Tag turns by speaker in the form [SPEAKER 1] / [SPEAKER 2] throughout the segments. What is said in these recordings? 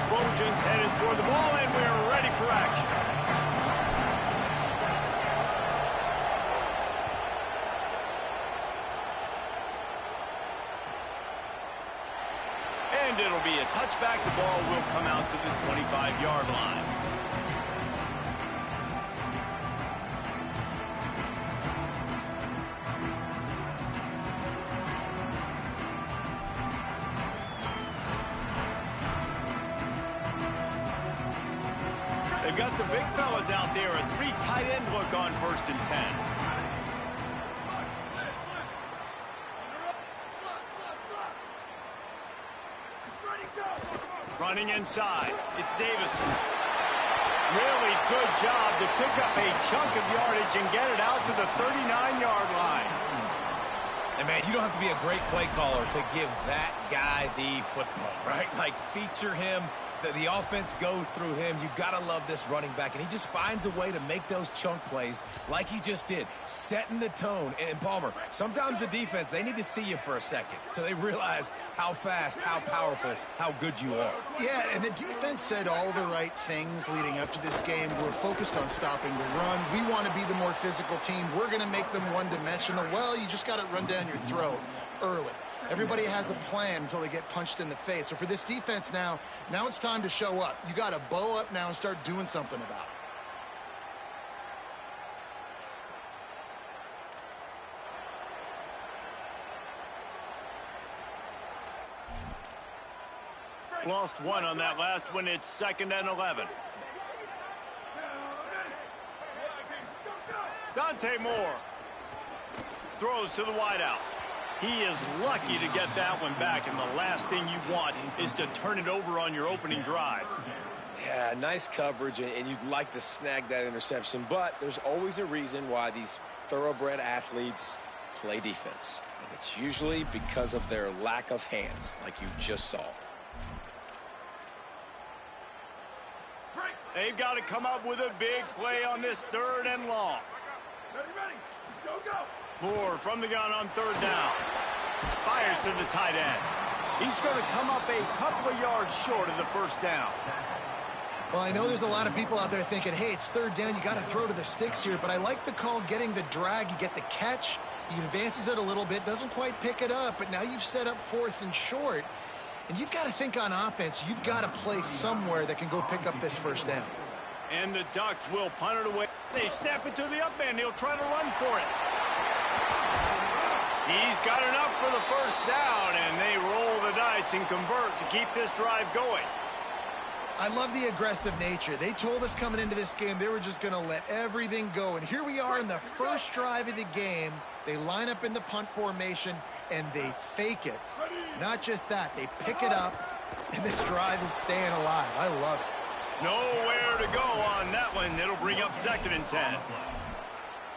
[SPEAKER 1] Trojans headed toward the ball, and we're ready for action. And it'll be a touchback. The ball will come out to the 25-yard line. They've got the big fellas out there. A 3 tight end look on 1st and 10. Running inside. It's Davison. Really good job to pick up a chunk of yardage and get it out to the 39-yard line.
[SPEAKER 2] And, man, you don't have to be a great play caller to give that guy the football, right? Like, feature him. The offense goes through him. You got to love this running back. And he just finds a way to make those chunk plays like he just did, setting the tone. And, Palmer, sometimes the defense, they need to see you for a second so they realize how fast, how powerful, how good you are.
[SPEAKER 3] Yeah, and the defense said all the right things leading up to this game. We're focused on stopping the run. We want to be the more physical team. We're going to make them one-dimensional. Well, you just got to run down your throat early. Everybody has a plan until they get punched in the face. So for this defense now it's time to show up. You got to bow up now and start doing something about
[SPEAKER 1] it. Lost one on that last one. It's 2nd and 11. Dante Moore throws to the wideout. He is lucky to get that one back, and the last thing you want is to turn it over on your opening drive.
[SPEAKER 2] Yeah, nice coverage, and you'd like to snag that interception, but there's always a reason why these thoroughbred athletes play defense. And it's usually because of their lack of hands, like you just saw.
[SPEAKER 1] They've got to come up with a big play on this 3rd and long.
[SPEAKER 4] Ready. Go.
[SPEAKER 1] Moore from the gun on 3rd down. Fires to the tight end. He's going to come up a couple of yards short of the 1st down.
[SPEAKER 3] Well, I know there's a lot of people out there thinking, hey, it's 3rd down, you got to throw to the sticks here, but I like the call getting the drag. You get the catch, he advances it a little bit, doesn't quite pick it up, but now you've set up 4th and short, and you've got to think on offense. You've got to play somewhere that can go pick up this 1st down.
[SPEAKER 1] And the Ducks will punt it away. They snap it to the up end. He'll try to run for it. He's got enough for the 1st down, and they roll the dice and convert to keep this drive going.
[SPEAKER 3] I love the aggressive nature. They told us coming into this game they were just going to let everything go. And here we are in the first drive of the game. They line up in the punt formation, and they fake it. Not just that, they pick it up, and this drive is staying alive. I love it.
[SPEAKER 1] Nowhere to go on that one. It'll bring up 2nd and 10.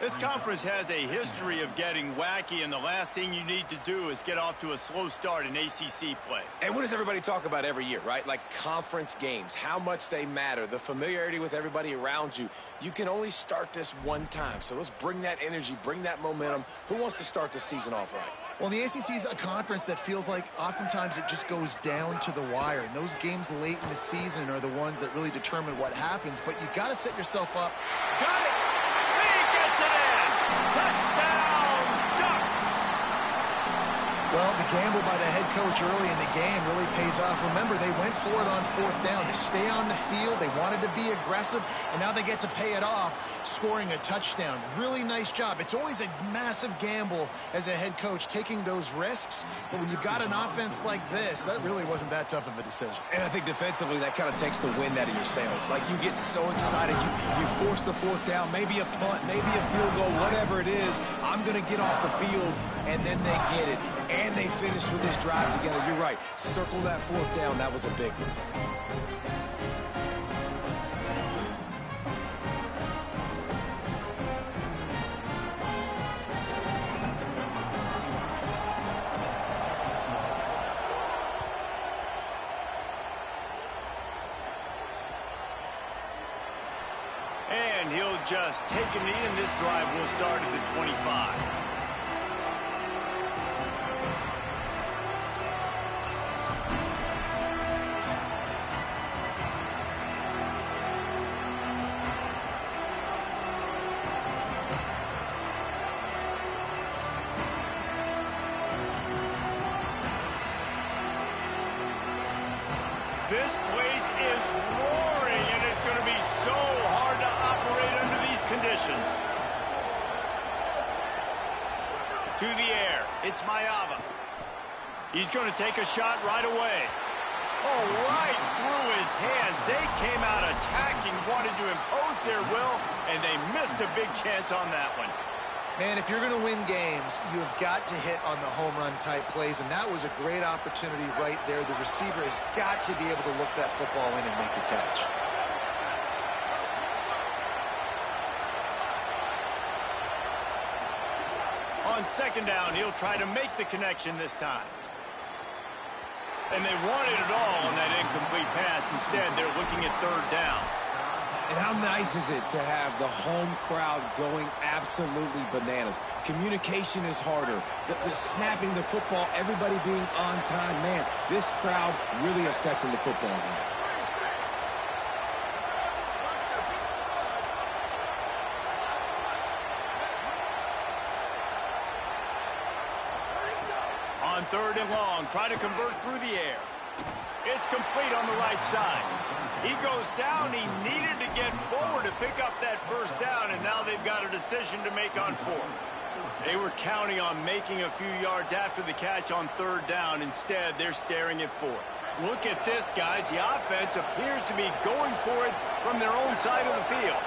[SPEAKER 1] This conference has a history of getting wacky, and the last thing you need to do is get off to a slow start in ACC play.
[SPEAKER 2] And what does everybody talk about every year, right? Like conference games, how much they matter, the familiarity with everybody around you. You can only start this one time, so let's bring that energy, bring that momentum. Who wants to start the season off right?
[SPEAKER 3] Well, the ACC is a conference that feels like oftentimes it just goes down to the wire. And those games late in the season are the ones that really determine what happens. But you got to set yourself up.
[SPEAKER 1] Got it! He gets it in! Touchdown, Ducks!
[SPEAKER 3] Well, the gamble by the head coach early in the game really pays off. Remember, they went for it on 4th down to stay on the field. They wanted to be aggressive, and now they get to pay it off, scoring a touchdown. Really nice job. It's always a massive gamble as a head coach, taking those risks. But when you've got an offense like this, that really wasn't that tough of a decision.
[SPEAKER 2] And I think defensively, that kind of takes the wind out of your sails. Like, you get so excited. You force the 4th down, maybe a punt, maybe a field goal, whatever it is. I'm going to get off the field, and then they get it. And they finish with this drive together. You're right. Circle that 4th down. That was a big one.
[SPEAKER 1] And he'll just take a knee, and this drive will start at the 25. This place is roaring, and it's going to be so hard to operate under these conditions. To the air, it's ncaa. He's going to take a shot right away. Oh, right through his hands. They came out attacking, wanted to impose their will, and they missed a big chance on that one.
[SPEAKER 3] Man, if you're going to win games, you have got to hit on the home run type plays, and that was a great opportunity right there. The receiver has got to be able to look that football in and make the catch.
[SPEAKER 1] On second down, he'll try to make the connection this time. And they wanted it all on that incomplete pass. Instead, they're looking at third down.
[SPEAKER 2] And how nice is it to have the home crowd going absolutely bananas? Communication is harder. The snapping the football, everybody being on time. Man, this crowd really affecting the football game.
[SPEAKER 1] On third and long, try to convert through the air. It's complete on the right side. He goes down. He needed to get forward to pick up that first down, and now they've got a decision to make on fourth. They were counting on making a few yards after the catch on third down. Instead, they're staring at fourth. Look at this, guys. The offense appears to be going for it from their own side of the field.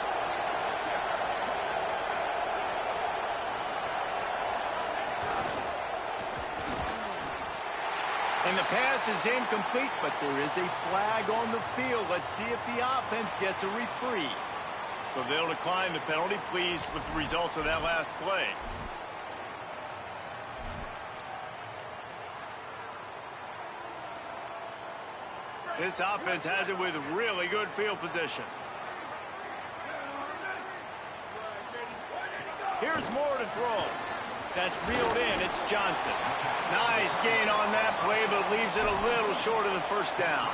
[SPEAKER 1] And the pass is incomplete, but there is a flag on the field. Let's see if the offense gets a reprieve. So they'll decline the penalty, pleased with the results of that last play. This offense has it with really good field position. Here's more to throw. That's reeled in. It's Johnson. Nice gain on that play, but leaves it a little short of the first down.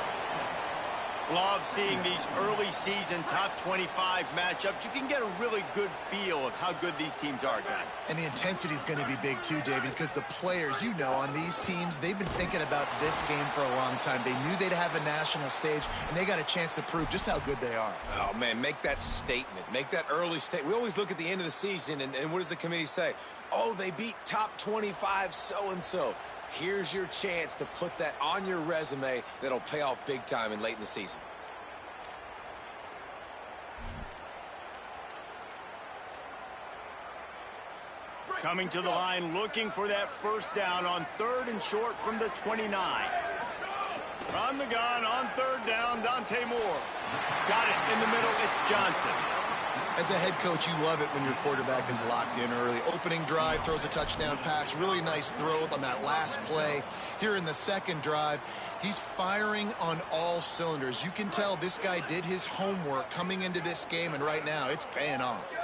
[SPEAKER 1] Love seeing these early season top 25 matchups. You can get a really good feel of how good these teams are, guys.
[SPEAKER 3] And the intensity is going to be big too, David, because the players, you know, on these teams, they've been thinking about this game for a long time. They knew they'd have a national stage, and they got a chance to prove just how good they are.
[SPEAKER 2] Oh, man, make that statement. Make that early statement. We always look at the end of the season, and what does the committee say? Oh, they beat top 25 so-and-so. Here's your chance to put that on your resume that'll pay off big time and late in the season.
[SPEAKER 1] Coming to the line, looking for that first down on third and short from the 29. On the gun, on third down, Dante Moore. Got it in the middle, it's Johnson.
[SPEAKER 3] As a head coach, you love it when your quarterback is locked in early. Opening drive, throws a touchdown pass. Really nice throw on that last play. Here in the second drive, he's firing on all cylinders. You can tell this guy did his homework coming into this game, and right now it's paying off.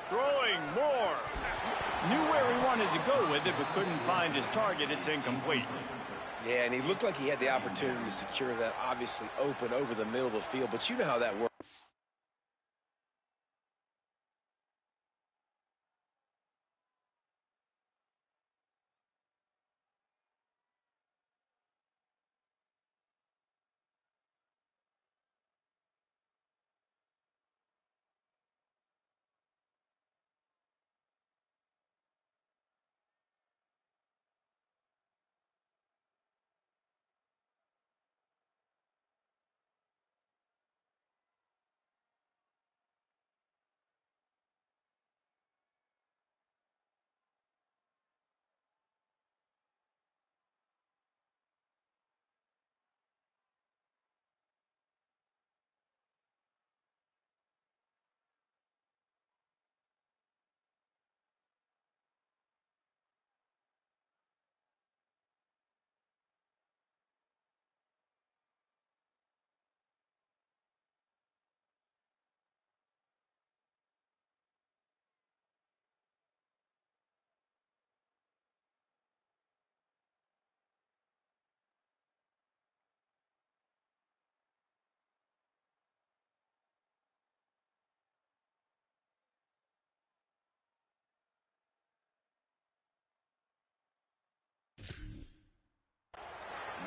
[SPEAKER 1] Throwing Moore. Knew where he wanted to go with it, but couldn't find his target. It's incomplete.
[SPEAKER 2] Yeah, and he looked like he had the opportunity to secure that, obviously open over the middle of the field, but you know how that works.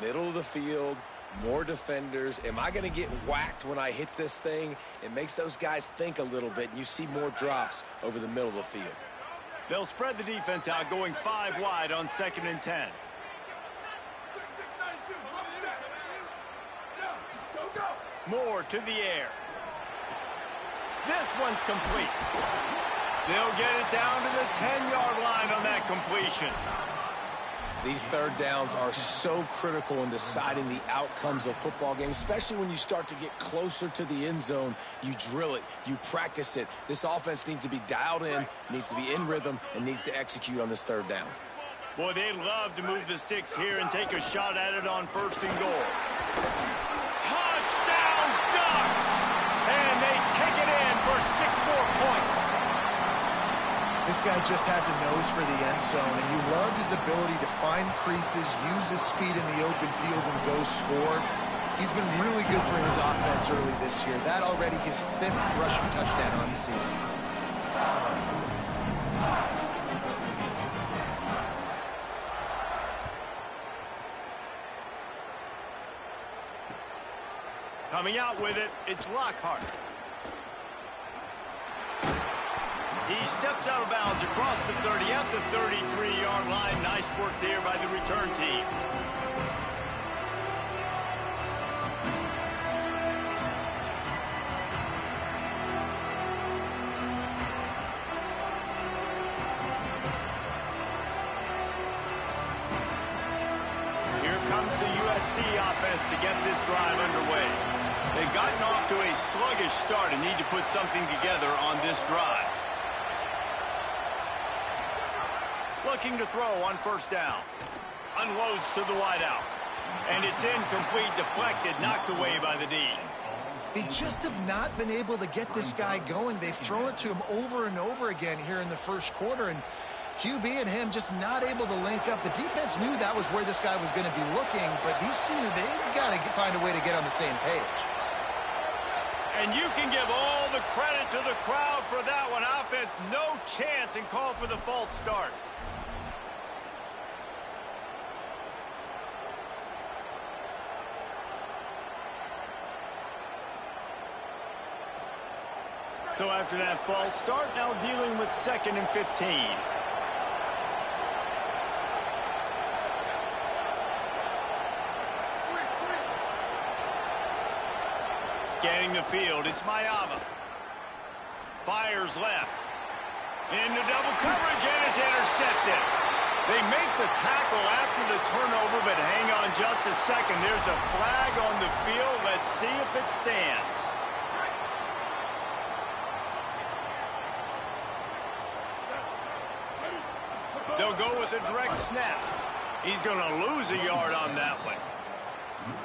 [SPEAKER 2] Middle of the field, More defenders. Am I going to get whacked when I hit this thing? It makes those guys think a little bit, and you see more drops over the middle of the field.
[SPEAKER 1] They'll spread the defense out, going 5 wide on 2nd and 10. Moore to the air. This one's complete. They'll get it down to the 10-yard line on that completion.
[SPEAKER 2] These third downs are so critical in deciding the outcomes of football games, especially when you start to get closer to the end zone. You drill it, you practice it. This offense needs to be dialed in, needs to be in rhythm, and needs to execute on this third down.
[SPEAKER 1] Boy, they'd love to move the sticks here and take a shot at it on 1st and goal. Touchdown Ducks! And they take it in for 6 more points.
[SPEAKER 3] This guy just has a nose for the end zone, and you love his ability to find creases, use his speed in the open field, and go score. He's been really good for his offense early this year. That already his 5th rushing touchdown on the season.
[SPEAKER 1] Coming out with it, it's Lockhart. He steps out of bounds across the 30 at the 33-yard line. Nice work there by the return team. Here comes the USC offense to get this drive underway. They've gotten off to a sluggish start and need to put something together on this drive. Looking to throw on 1st down. Unloads to the wideout. And it's incomplete, deflected, knocked away by the D.
[SPEAKER 3] They just have not been able to get this guy going. They've thrown it to him over and over again here in the 1st quarter, and QB and him just not able to link up. The defense knew that was where this guy was going to be looking, but these two, they've got to find a way to get on the same page.
[SPEAKER 1] And you can give all the credit to the crowd for that one. Offense, no chance, and call for the false start. So after that false start, now dealing with 2nd and 15. Scanning the field, it's Mayava. Fires left. Into double coverage, and it's intercepted. They make the tackle after the turnover, but hang on just a second. There's a flag on the field. Let's see if it stands. They'll go with a direct snap. He's going to lose a yard on that one.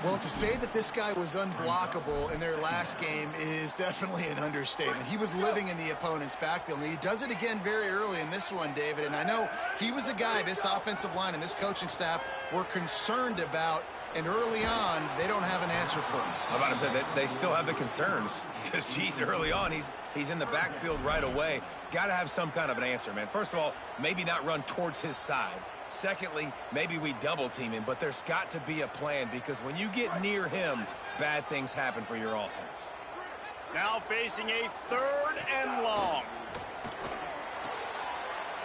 [SPEAKER 3] Well, to say that this guy was unblockable in their last game is definitely an understatement. He was living in the opponent's backfield, and he does it again very early in this one, David. And I know he was a guy this offensive line and this coaching staff were concerned about, and early on, they don't have an answer for him.
[SPEAKER 2] I'm about to say that they still have the concerns because, geez, early on, he's in the backfield right away. Got to have some kind of an answer, man. First of all, maybe not run towards his side. Secondly, maybe we double team him, but there's got to be a plan because when you get near him, bad things happen for your offense.
[SPEAKER 1] Now facing a 3rd and long.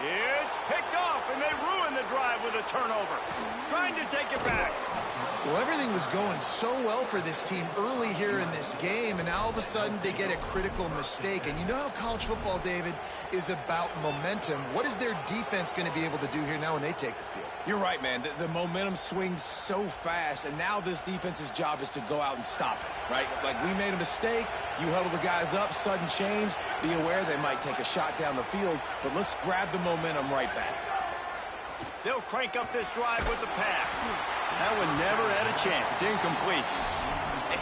[SPEAKER 1] It's picked off, and they ruin the drive with a turnover. Trying to take it back.
[SPEAKER 3] Well, everything was going so well for this team early here in this game, and now all of a sudden they get a critical mistake. And you know how college football, David, is about momentum. What is their defense going to be able to do here now when they take the field?
[SPEAKER 2] You're right, man. The momentum swings so fast, and now this defense's job is to go out and stop it, right? Like, we made a mistake. You huddle the guys up, sudden change. Be aware they might take a shot down the field, but let's grab the momentum right back.
[SPEAKER 1] They'll crank up this drive with the pass. That one never had a chance. Incomplete.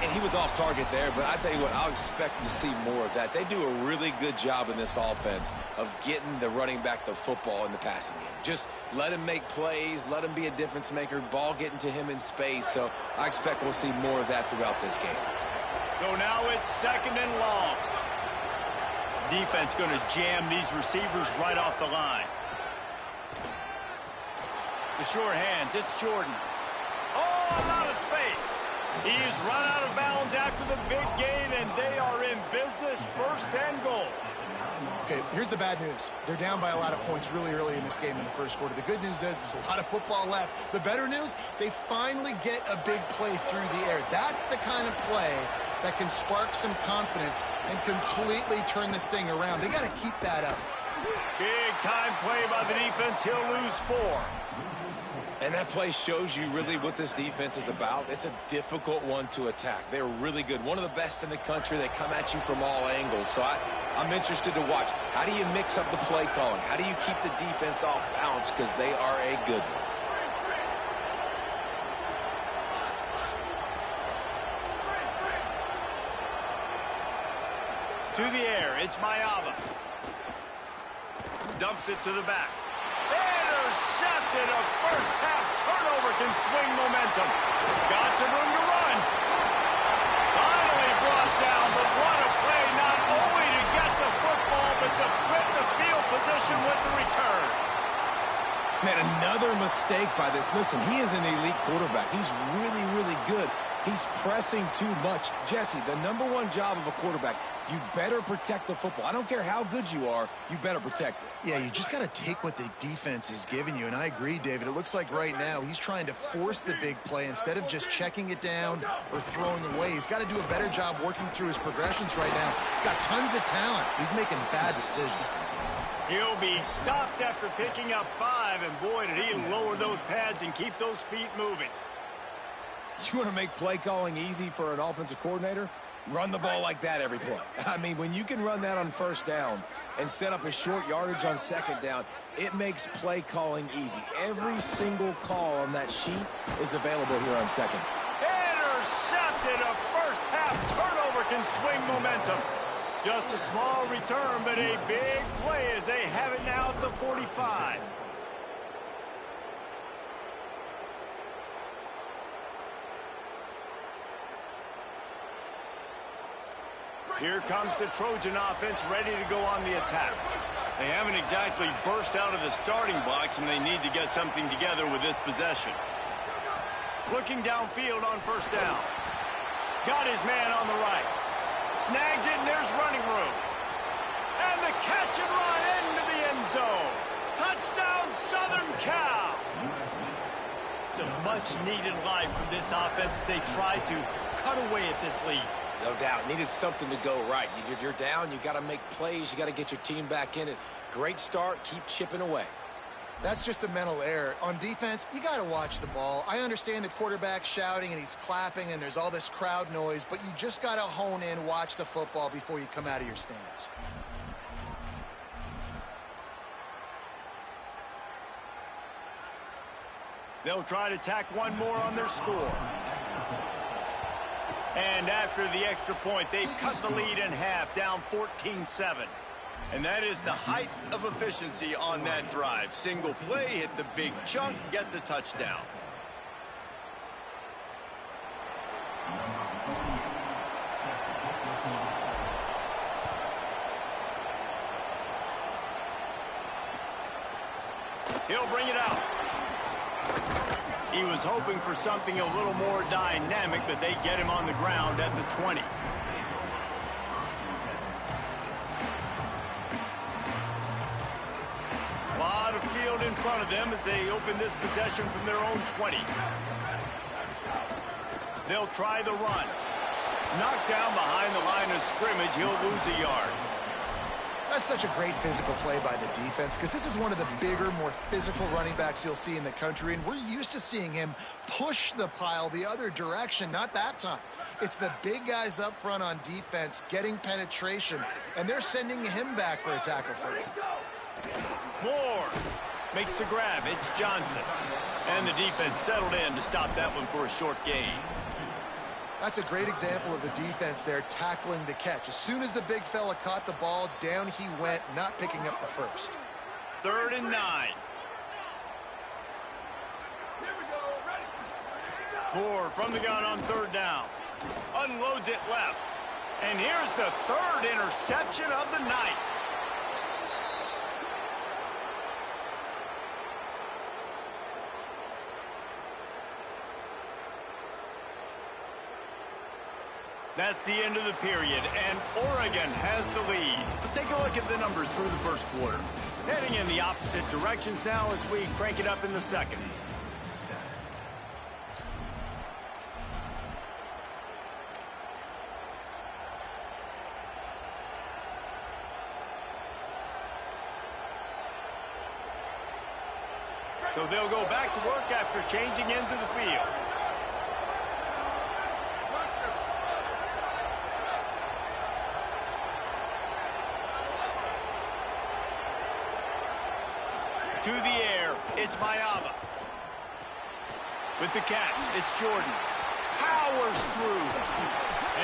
[SPEAKER 2] And he was off target there, but I tell you what, I'll expect to see more of that. They do a really good job in this offense of getting the running back the football in the passing game. Just let him make plays, let him be a difference maker, ball getting to him in space. So I expect we'll see more of that throughout this game.
[SPEAKER 1] So now it's 2nd and long. Defense going to jam these receivers right off the line. The short hands, it's Jordan. Oh, a lot of space. He's run out of bounds after the big gain, and they are in business, 1st and goal.
[SPEAKER 3] Okay, here's the bad news. They're down by a lot of points really early in this game in the first quarter. The good news is there's a lot of football left. The better news, they finally get a big play through the air. That's the kind of play that can spark some confidence and completely turn this thing around. They got to keep that up.
[SPEAKER 1] Big time play by the defense. He'll lose 4.
[SPEAKER 2] And that play shows you really what this defense is about. It's a difficult one to attack. They're really good. One of the best in the country. They come at you from all angles. So I'm interested to watch. How do you mix up the play calling? How do you keep the defense off balance? Because they are a good one.
[SPEAKER 1] To the air, it's Mayava. Dumps it to the back. Intercepted. A first-half turnover can swing momentum. Got some room to run. Finally brought down, but what a play, not only to get the football, but to flip the field position with the return.
[SPEAKER 2] Man, another mistake by this. Listen, he is an elite quarterback. He's really, really good. He's pressing too much. Jesse, the #1 job of a quarterback, you better protect the football. I don't care how good you are, you better protect it.
[SPEAKER 3] Yeah, you just got to take what the defense is giving you, and I agree, David. It looks like right now he's trying to force the big play instead of just checking it down or throwing away. He's got to do a better job working through his progressions right now. He's got tons of talent. He's making bad decisions.
[SPEAKER 1] He'll be stopped after picking up 5, and boy, did he lower those pads and keep those feet moving.
[SPEAKER 2] You want to make play calling easy for an offensive coordinator? Run the ball like that every play. I mean, when you can run that on 1st down and set up a short yardage on 2nd down, it makes play calling easy. Every single call on that sheet is available here on 2nd.
[SPEAKER 1] Intercepted. A first-half turnover can swing momentum. Just a small return, but a big play as they have it now at the 45. Here comes the Trojan offense ready to go on the attack. They haven't exactly burst out of the starting blocks, and they need to get something together with this possession. Looking downfield on 1st down. Got his man on the right. Snags it, and there's running room. And the catch and run into the end zone. Touchdown, Southern Cal. It's a much-needed life from this offense as they try to cut away at this lead.
[SPEAKER 2] No doubt. Needed something to go right. You're down. You got to make plays. You got to get your team back in it. Great start. Keep chipping away.
[SPEAKER 3] That's just a mental error. On defense, you got to watch the ball. I understand the quarterback shouting and he's clapping and there's all this crowd noise, but you just got to hone in, watch the football before you come out of your stance.
[SPEAKER 1] They'll try to tack one more on their score. And after the extra point, they've cut the lead in half, down 14-7. And that is the height of efficiency on that drive. Single play, hit the big chunk, get the touchdown. He'll bring it out. He was hoping for something a little more dynamic, but they get him on the ground at the 20. A lot of field in front of them as they open this possession from their own 20. They'll try the run. Knocked down behind the line of scrimmage, he'll lose a yard.
[SPEAKER 3] That's such a great physical play by the defense because this is one of the bigger, more physical running backs you'll see in the country, and we're used to seeing him push the pile the other direction. Not that time. It's the big guys up front on defense getting penetration, and they're sending him back for a tackle for it.
[SPEAKER 1] Moore makes the grab. It's Johnson. And the defense settled in to stop that one for a short gain.
[SPEAKER 3] That's a great example of the defense there tackling the catch. As soon as the big fella caught the ball, down he went, not picking up the first.
[SPEAKER 1] 3rd and 9. Moore from the gun on 3rd down. Unloads it left. And here's the 3rd interception of the night. That's the end of the period, and Oregon has the lead. Let's take a look at the numbers through the first quarter. Heading in the opposite directions now as we crank it up in the second. So they'll go back to work after changing into the field. To the air, it's ncaa. With the catch, it's Jordan. Powers through.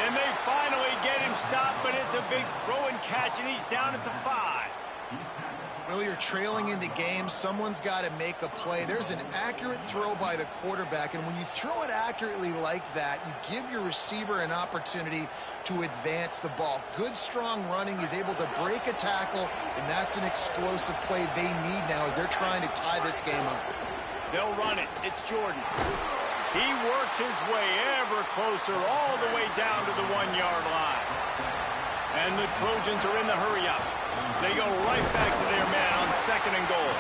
[SPEAKER 1] And they finally get him stopped, but it's a big throw and catch, and he's down at the 5.
[SPEAKER 3] Well, you're trailing in the game. Someone's got to make a play. There's an accurate throw by the quarterback, and when you throw it accurately like that, you give your receiver an opportunity to advance the ball. Good, strong running. He's able to break a tackle, and that's an explosive play they need now as they're trying to tie this game up.
[SPEAKER 1] They'll run it. It's Jordan. He works his way ever closer all the way down to the 1-yard line. And the Trojans are in the hurry-up. They go right back to their man on 2nd and goal.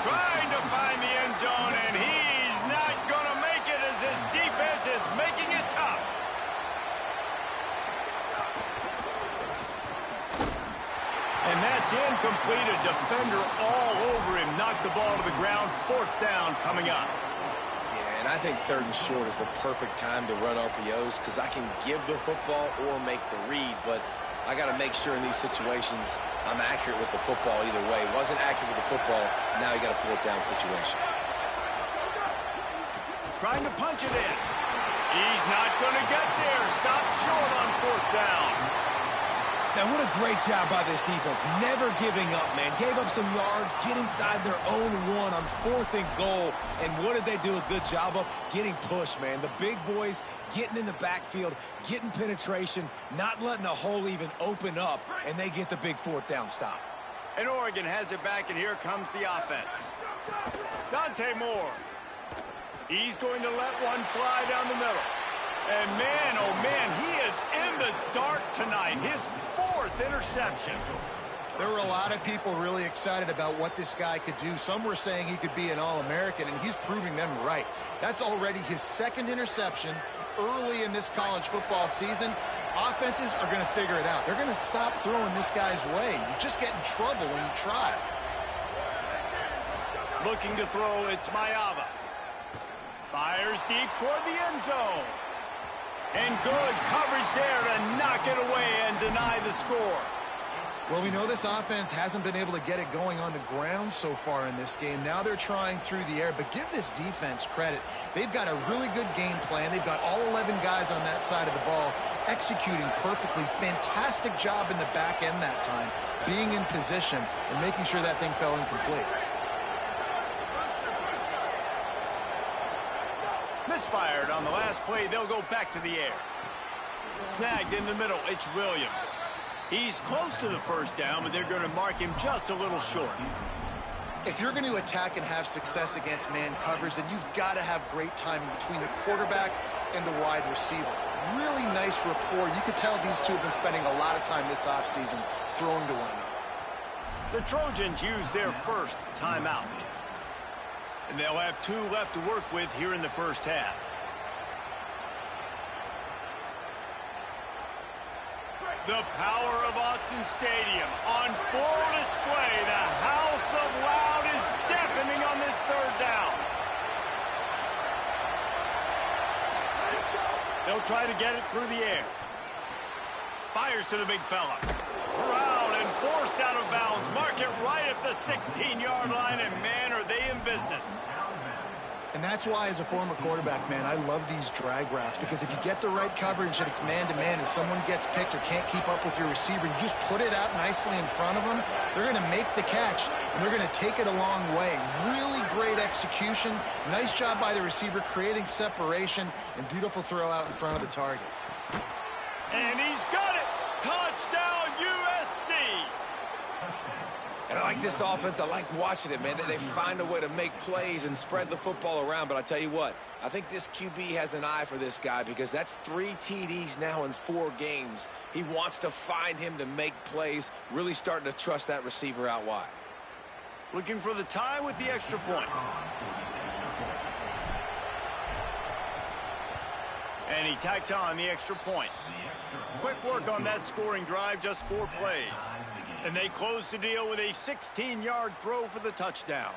[SPEAKER 1] Trying to find the end zone, and he's not going to make it as his defense is making it tough. And that's incomplete. A defender all over him. Knocked the ball to the ground. 4th down coming up.
[SPEAKER 2] Yeah, and I think 3rd and short is the perfect time to run RPOs because I can give the football or make the read, but I got to make sure in these situations I'm accurate with the football either way. Wasn't accurate with the football. Now you got a 4th down situation.
[SPEAKER 1] Trying to punch it in. He's not going to get there. Stopped short on 4th down.
[SPEAKER 2] Now, what a great job by this defense. Never giving up, man. Gave up some yards, get inside their own 1 on 4th and goal. And what did they do a good job of? Getting pushed, man. The big boys getting in the backfield, getting penetration, not letting a hole even open up, and they get the big 4th down stop.
[SPEAKER 1] And Oregon has it back, and here comes the offense. Dante Moore. He's going to let one fly down the middle. And man, oh man, he is in the dark tonight. His 4th interception.
[SPEAKER 3] There were a lot of people really excited about what this guy could do. Some were saying he could be an All-American, and he's proving them right. That's already his 2nd interception early in this college football season. Offenses are going to figure it out. They're going to stop throwing this guy's way. You just get in trouble when you try.
[SPEAKER 1] Looking to throw, it's ncaa. Fires deep toward the end zone. And good coverage there to knock it away and deny the score.
[SPEAKER 3] Well, we know this offense hasn't been able to get it going on the ground so far in this game. Now they're trying through the air, but give this defense credit. They've got a really good game plan. They've got all 11 guys on that side of the ball executing perfectly. Fantastic job in the back end that time, being in position and making sure that thing fell incomplete.
[SPEAKER 1] Misfired on the last play. They'll go back to the air. Snagged in the middle. It's Williams. He's close to the 1st down, but they're going to mark him just a little short.
[SPEAKER 3] If you're going to attack and have success against man coverage, then you've got to have great timing between the quarterback and the wide receiver. Really nice rapport. You could tell these two have been spending a lot of time this offseason throwing to one another.
[SPEAKER 1] The Trojans use their 1st timeout. And they'll have 2 left to work with here in the 1st half. The power of Autzen Stadium on full display. The house of loud is deafening on this 3rd down. They'll try to get it through the air. Fires to the big fella. Corralled and forced out of bounds. Mark it right at the 16-yard line, and man, are they in business.
[SPEAKER 3] And that's why, as a former quarterback, man, I love these drag routes, because if you get the right coverage and it's man-to-man and someone gets picked or can't keep up with your receiver, you just put it out nicely in front of them, they're going to make the catch, and they're going to take it a long way. Really great execution. Nice job by the receiver creating separation, and beautiful throw out in front of the target.
[SPEAKER 1] And he's got it. Touchdown, USC.
[SPEAKER 2] And like this offense. I like watching it, man. They find a way to make plays and spread the football around. But I tell you what, I think this QB has an eye for this guy because that's 3 TDs now in 4 games. He wants to find him to make plays, really starting to trust that receiver out wide.
[SPEAKER 1] Looking for the tie with the extra point. And he tacks on the extra point. Quick work on that scoring drive, just 4 plays. And they close the deal with a 16-yard throw for the touchdown.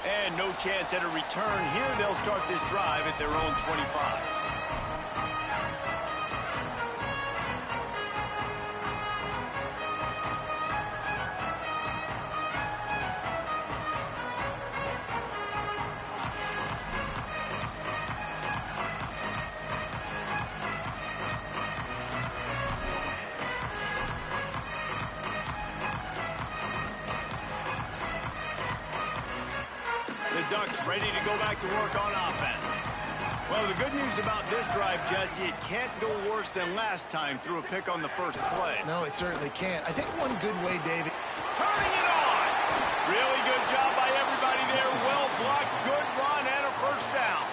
[SPEAKER 1] And no chance at a return here. They'll start this drive at their own 25. Ducks ready to go back to work on offense. Well, the good news about this drive, Jesse, it can't go worse than last time through a pick on the first play.
[SPEAKER 3] No, it certainly can't. I think one good way, David.
[SPEAKER 1] Turning it on. Really good job by everybody there. Well blocked, good run, and a first down.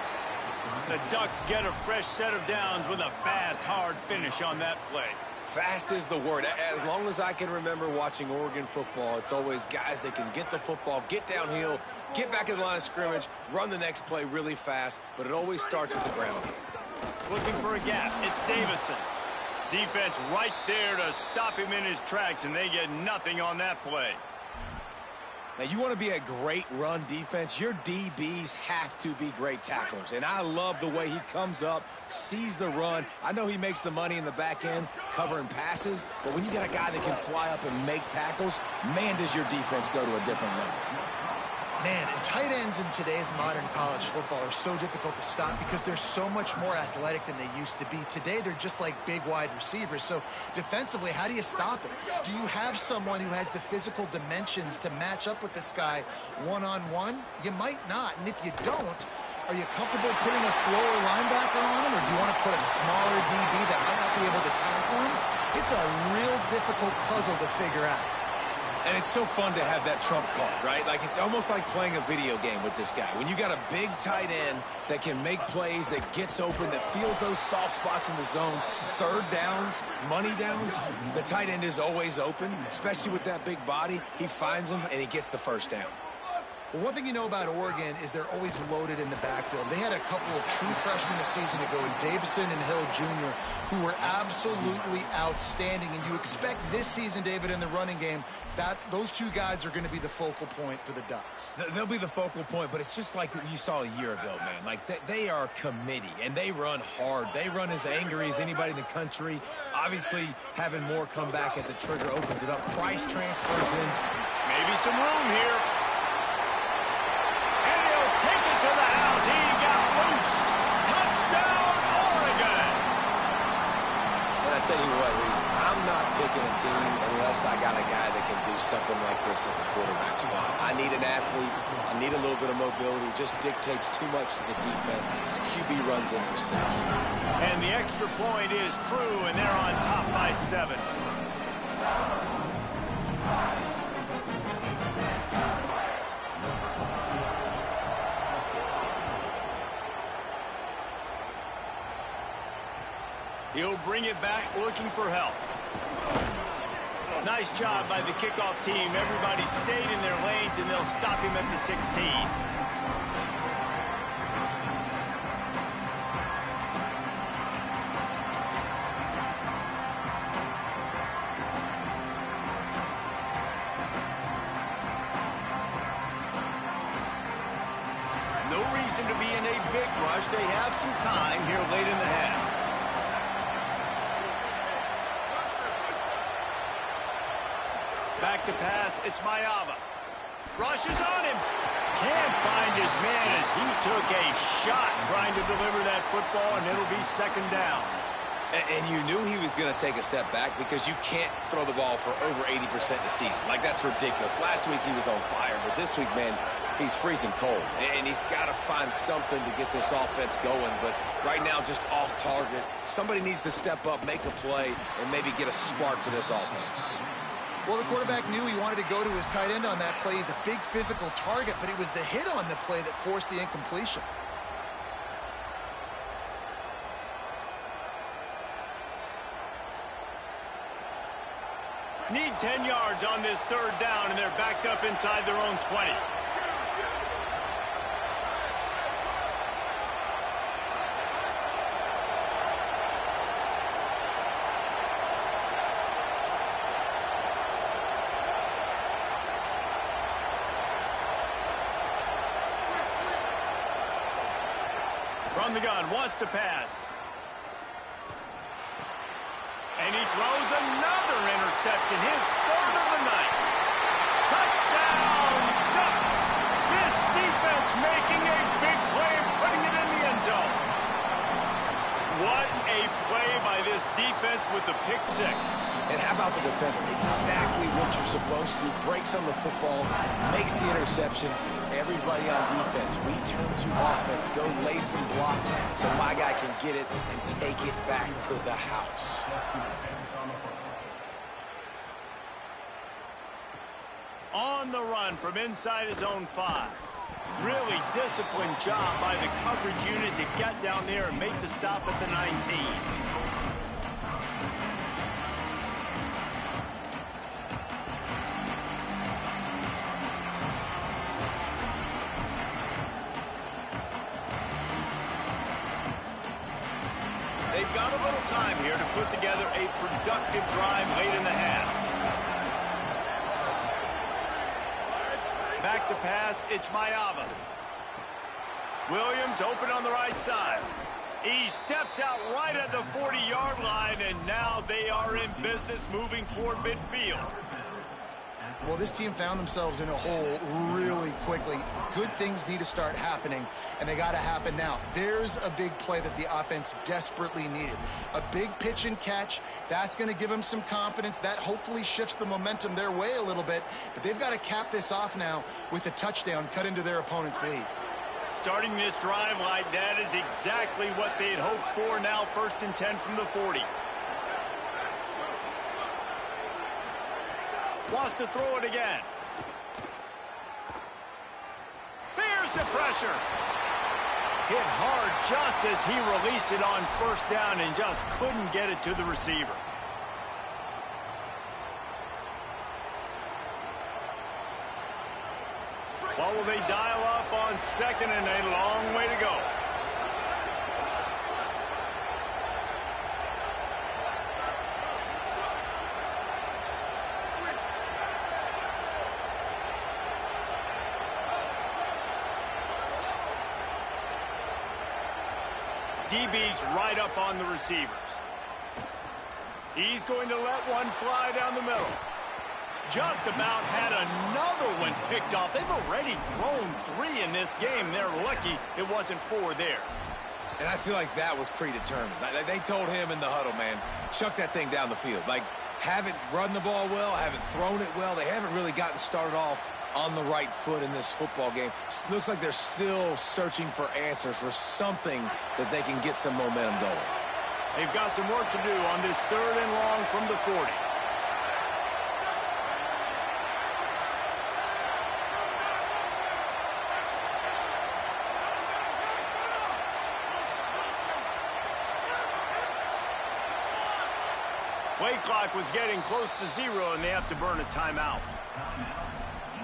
[SPEAKER 1] The Ducks get a fresh set of downs with a fast, hard finish on that play.
[SPEAKER 2] Fast is the word. As long as I can remember watching Oregon football, it's always guys that can get the football, get downhill, get back in the line of scrimmage, run the next play really fast, but it always starts with the ground game.
[SPEAKER 1] Looking for a gap. It's Davison. Defense right there to stop him in his tracks, and they get nothing on that play.
[SPEAKER 2] Now, you want to be a great run defense, your DBs have to be great tacklers. And I love the way he comes up, sees the run. I know he makes the money in the back end covering passes, but when you got a guy that can fly up and make tackles, man, does your defense go to a different level.
[SPEAKER 3] Man, and tight ends in today's modern college football are so difficult to stop because they're so much more athletic than they used to be. Today, they're just like big wide receivers. So defensively, how do you stop it? Do you have someone who has the physical dimensions to match up with this guy one-on-one? You might not. And if you don't, are you comfortable putting a slower linebacker on him, or do you want to put a smaller DB that might not be able to tackle him? It's a real difficult puzzle to figure out.
[SPEAKER 2] And it's so fun to have that trump card, right? Like, it's almost like playing a video game with this guy. When you got a big tight end that can make plays, that gets open, that feels those soft spots in the zones, third downs, money downs, the tight end is always open, especially with that big body. He finds them, and he gets the first down.
[SPEAKER 3] Well, one thing you know about Oregon is they're always loaded in the backfield. They had a couple of true freshmen a season ago in Davison and Hill Jr., who were absolutely outstanding. And you expect this season, David, in the running game, those two guys are going to be the focal point for the Ducks.
[SPEAKER 2] They'll be the focal point, but it's just like you saw a year ago, man. Like, they are committee, and they run hard. They run as angry as anybody in the country. Obviously, having more come back at the trigger opens it up. Price transfers in.
[SPEAKER 1] Maybe some room here. Take it to the house. He got loose. Touchdown, Oregon.
[SPEAKER 2] And I tell you what, Reese, I'm not picking a team unless I got a guy that can do something like this at the quarterback spot. I need an athlete. I need a little bit of mobility. It just dictates too much to the defense. QB runs in for 6.
[SPEAKER 1] And the extra point is true, and they're on top by 7. He'll bring it back, looking for help. Nice job by the kickoff team. Everybody stayed in their lanes, and they'll stop him at the 16. No reason to be in a big rush. They have some time here late in the half. Back to pass, it's Mayava. Rushes on him. Can't find his man as he took a shot trying to deliver that football, and it'll be second down.
[SPEAKER 2] And you knew he was going to take a step back because you can't throw the ball for over 80% of the season. Like, that's ridiculous. Last week he was on fire, but this week, man, he's freezing cold, and he's got to find something to get this offense going. But right now, just off target. Somebody needs to step up, make a play, and maybe get a spark for this offense.
[SPEAKER 3] Well, the quarterback knew he wanted to go to his tight end on that play. He's a big physical target, but it was the hit on the play that forced the incompletion.
[SPEAKER 1] Need 10 yards on this third down, and they're backed up inside their own 20. From the gun, wants to pass. And he throws another interception, his third of the night. Touchdown, Ducks! This defense making a big play and putting it in the end zone. What a play by this defense with the pick six.
[SPEAKER 2] And how about the defender? Exactly what you're supposed to. Breaks on the football, makes the interception. Everybody on defense, we turn to offense. Go lay some blocks so my guy can get it and take it back to the house.
[SPEAKER 1] On the run from inside his own 5. Really disciplined job by the coverage unit to get down there and make the stop at the 19. They've got a little time here to put together a productive drive late in the half. Back to pass, it's Mayava. Williams open on the right side. He steps out right at the 40-yard line, and now they are in business moving toward midfield.
[SPEAKER 3] Well, this team found themselves in a hole really quickly. Good things need to start happening, and they got to happen now. There's a big play that the offense desperately needed. A big pitch and catch. That's going to give them some confidence. That hopefully shifts the momentum their way a little bit. But they've got to cap this off now with a touchdown cut into their opponent's lead.
[SPEAKER 1] Starting this drive like that is exactly what they had hoped for. Now 1st and 10 from the 40. Wants to throw it again. Bears the pressure. Hit hard just as he released it on 1st down and just couldn't get it to the receiver. What will they dial up on 2nd and a long way to go? DB's right up on the receivers. He's going to let one fly down the middle. Just about had another one picked off. They've already thrown 3 in this game. They're lucky it wasn't 4 there.
[SPEAKER 2] And I feel like that was predetermined. They told him in the huddle, man, chuck that thing down the field. Like, haven't run the ball well, haven't thrown it well. They haven't really gotten started off on the right foot in this football game. Looks like they're still searching for answers, for something that they can get some momentum going.
[SPEAKER 1] They've got some work to do on this 3rd and long from the 40. Play clock was getting close to 0, and they have to burn a timeout.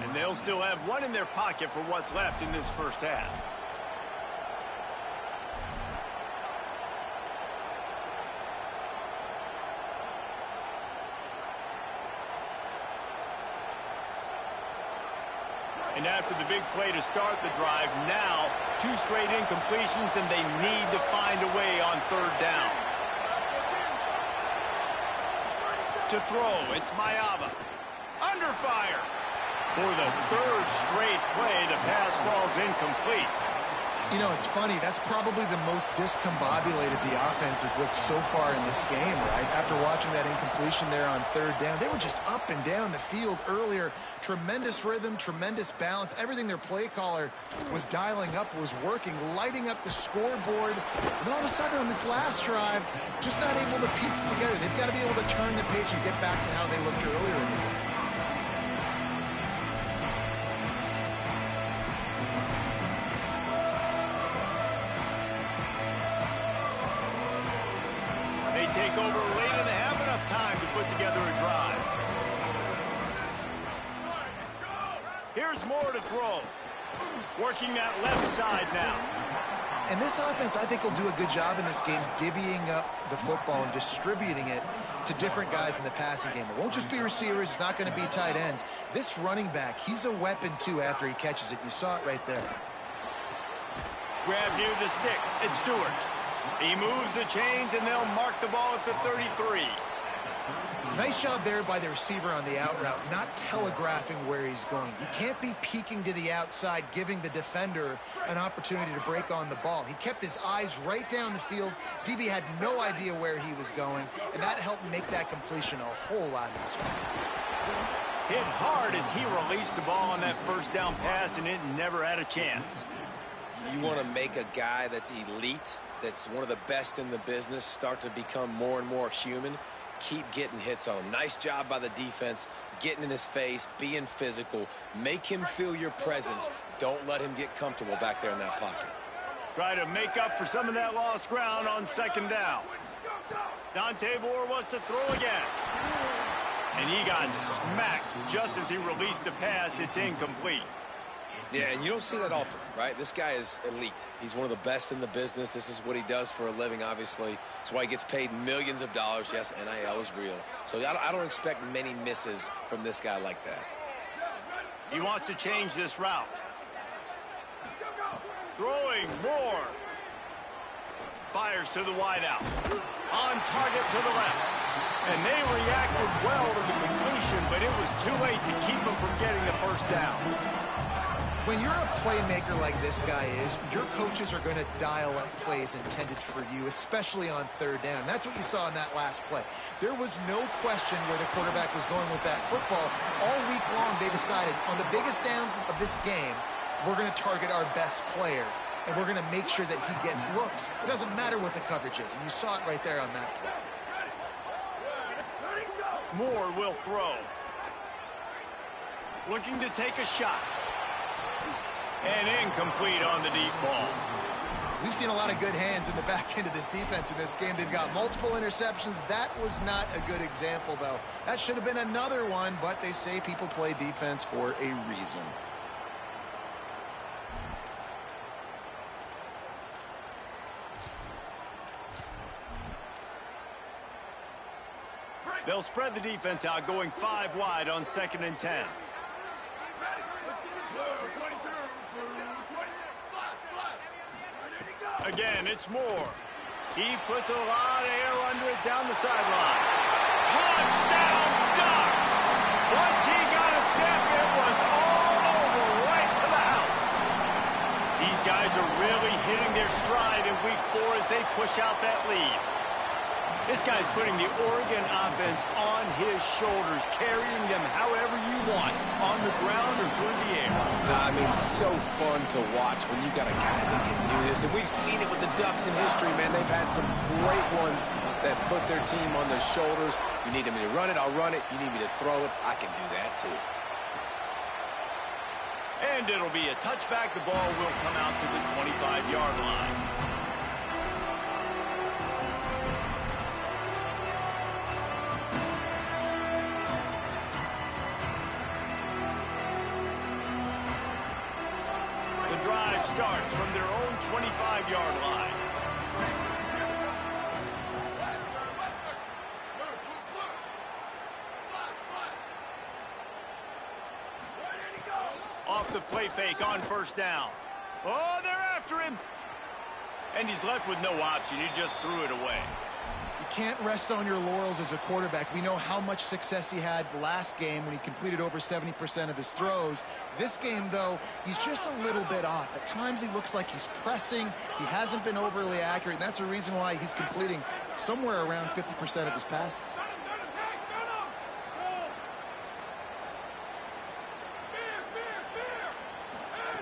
[SPEAKER 1] And they'll still have one in their pocket for what's left in this 1st half. And after the big play to start the drive, now 2 straight incompletions, and they need to find a way on 3rd down. To throw, it's Mayava. Under fire. For the 3rd straight play, the pass falls incomplete.
[SPEAKER 3] You know, it's funny. That's probably the most discombobulated the offense has looked so far in this game, right? After watching that incompletion there on third down, they were just up and down the field earlier. Tremendous rhythm, tremendous balance. Everything their play caller was dialing up was working, lighting up the scoreboard. And all of a sudden on this last drive, just not able to piece it together. They've got to be able to turn the page and get back to how they looked earlier in the game.
[SPEAKER 1] Take over late and have enough time to put together a drive. Here's Moore to throw. Working that left side now.
[SPEAKER 3] And this offense, I think, will do a good job in this game divvying up the football and distributing it to different guys in the passing game. It won't just be receivers. It's not going to be tight ends. This running back, he's a weapon, too, after he catches it. You saw it right there.
[SPEAKER 1] Grab near the sticks. It's Stewart. He moves the chains, and they'll mark the ball at the 33.
[SPEAKER 3] Nice job there by the receiver on the out route, not telegraphing where he's going. He can't be peeking to the outside, giving the defender an opportunity to break on the ball. He kept his eyes right down the field. DB had no idea where he was going, and that helped make that completion a whole lot easier.
[SPEAKER 1] Hit hard as he released the ball on that first down pass, and it never had a chance.
[SPEAKER 2] You want to make a guy that's elite, that's one of the best in the business, start to become more and more human. Keep getting hits on him. Nice job by the defense, getting in his face, being physical. Make him feel your presence. Don't let him get comfortable back there in that pocket.
[SPEAKER 1] Try to make up for some of that lost ground on second down. Dante Moore wants to throw again. And he got smacked just as he released the pass. It's incomplete.
[SPEAKER 2] Yeah, and you don't see that often, right? This guy is elite. He's one of the best in the business. This is what he does for a living, obviously. That's why he gets paid millions of dollars. Yes, NIL is real. So I don't expect many misses from this guy like that.
[SPEAKER 1] He wants to change this route. Throwing Moore. Fires to the wideout. On target to the left. And they reacted well to the completion, but it was too late to keep him from getting the first down.
[SPEAKER 3] When you're a playmaker like this guy is, your coaches are going to dial up plays intended for you, especially on third down. That's what you saw in that last play. There was no question where the quarterback was going with that football. All week long, they decided on the biggest downs of this game, we're going to target our best player, and we're going to make sure that he gets looks. It doesn't matter what the coverage is, and you saw it right there on that play.
[SPEAKER 1] Moore will throw. Looking to take a shot. And incomplete on the deep ball.
[SPEAKER 3] We've seen a lot of good hands in the back end of this defense in this game. They've got multiple interceptions. That was not a good example, though. That should have been another one, but they say people play defense for a reason.
[SPEAKER 1] They'll spread the defense out, going 5 wide on 2nd and 10. Again, it's Moore. He puts a lot of air under it down the sideline. Touchdown, Ducks! Once he got a step, it was all over right to the house. These guys are really hitting their stride in week 4 as they push out that lead. This guy's putting the Oregon offense on his shoulders, carrying them however you want, on the ground or through the air.
[SPEAKER 2] I mean, so fun to watch when you got a guy that can do this. And we've seen it with the Ducks in history, man. They've had some great ones that put their team on their shoulders. If you need me to run it, I'll run it. You need me to throw it, I can do that too.
[SPEAKER 1] And it'll be a touchback. The ball will come out to the 25-yard line. Starts from their own 25-yard line. Off the play fake on first down. Oh, they're after him. And he's left with no option. He just threw it away. You
[SPEAKER 3] can't rest on your laurels as a quarterback. We know how much success he had last game when he completed over 70% of his throws. This game, though, he's just a little bit off. At times he looks like he's pressing. He hasn't been overly accurate, and that's a reason why he's completing somewhere around 50% of his passes.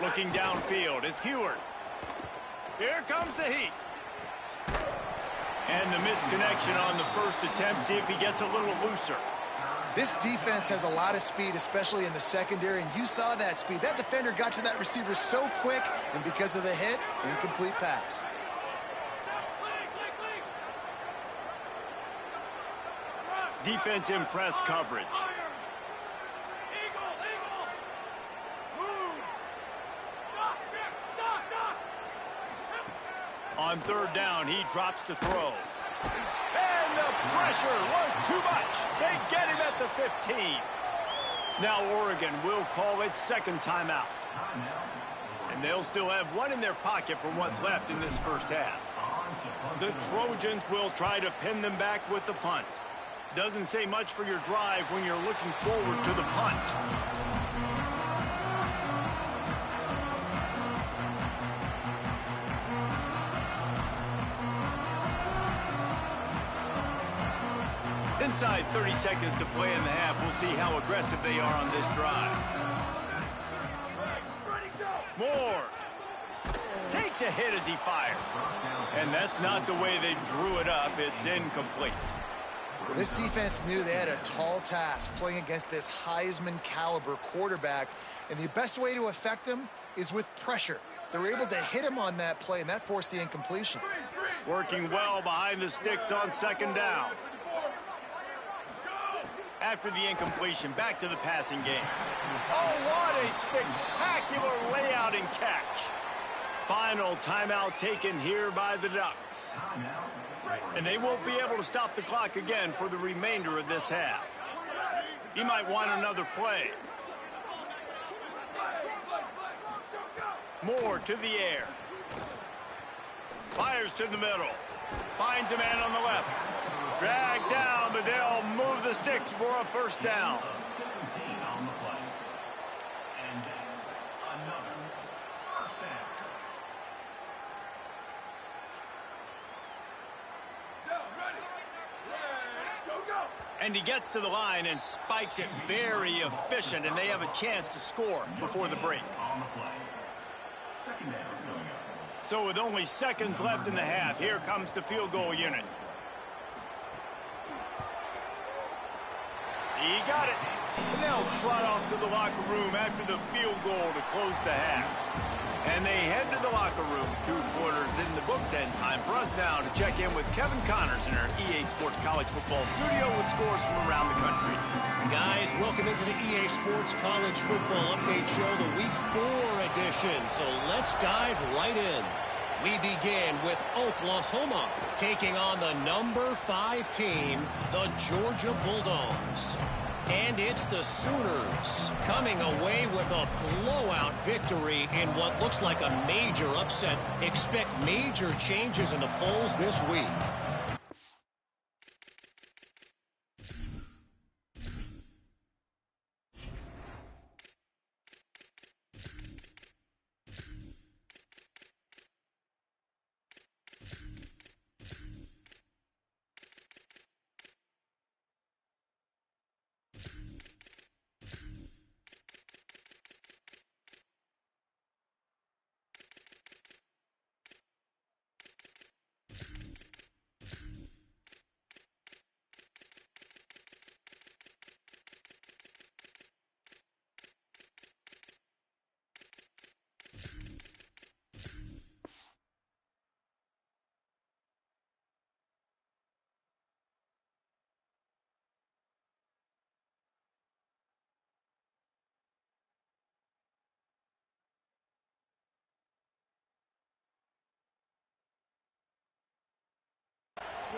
[SPEAKER 1] Looking downfield is Heward. Here comes the heat. And the misconnection on the first attempt. See if he gets a little looser.
[SPEAKER 3] This defense has a lot of speed, especially in the secondary, and you saw that speed. That defender got to that receiver so quick, and because of the hit, incomplete pass.
[SPEAKER 1] Defense in press coverage. On third down, he drops to throw. And the pressure was too much. They get him at the 15. Now Oregon will call its second timeout. And they'll still have one in their pocket for what's left in this first half. The Trojans will try to pin them back with the punt. Doesn't say much for your drive when you're looking forward to the punt. Inside 30 seconds to play in the half. We'll see how aggressive they are on this drive. Moore takes a hit as he fires. And that's not the way they drew it up. It's incomplete.
[SPEAKER 3] Well, this defense knew they had a tall task playing against this Heisman caliber quarterback. And the best way to affect him is with pressure. They were able to hit him on that play, and that forced the incompletion.
[SPEAKER 1] Working well behind the sticks on second down. After the incompletion, back to the passing game. Oh, what a spectacular layout and catch. Final timeout taken here by the Ducks. And they won't be able to stop the clock again for the remainder of this half. He might want another play. Moore to the air. Fires to the middle. Finds a man on the left. Dragged down, but they'll move the sticks for a first down. And he gets to the line and spikes it very efficient, and they have a chance to score before the break. So with only seconds left in the half, here comes the field goal unit. He got it. And they'll trot off to the locker room after the field goal to close the half. And they head to the locker room. 2 quarters in the books, and time for us now to check in with Kevin Connors in our EA Sports College Football studio with scores from around the country.
[SPEAKER 5] Guys, welcome into the EA Sports College Football Update Show, the Week 4 edition. So let's dive right in. We begin with Oklahoma taking on the number 5 team, the Georgia Bulldogs. And it's the Sooners coming away with a blowout victory in what looks like a major upset. Expect major changes in the polls this week.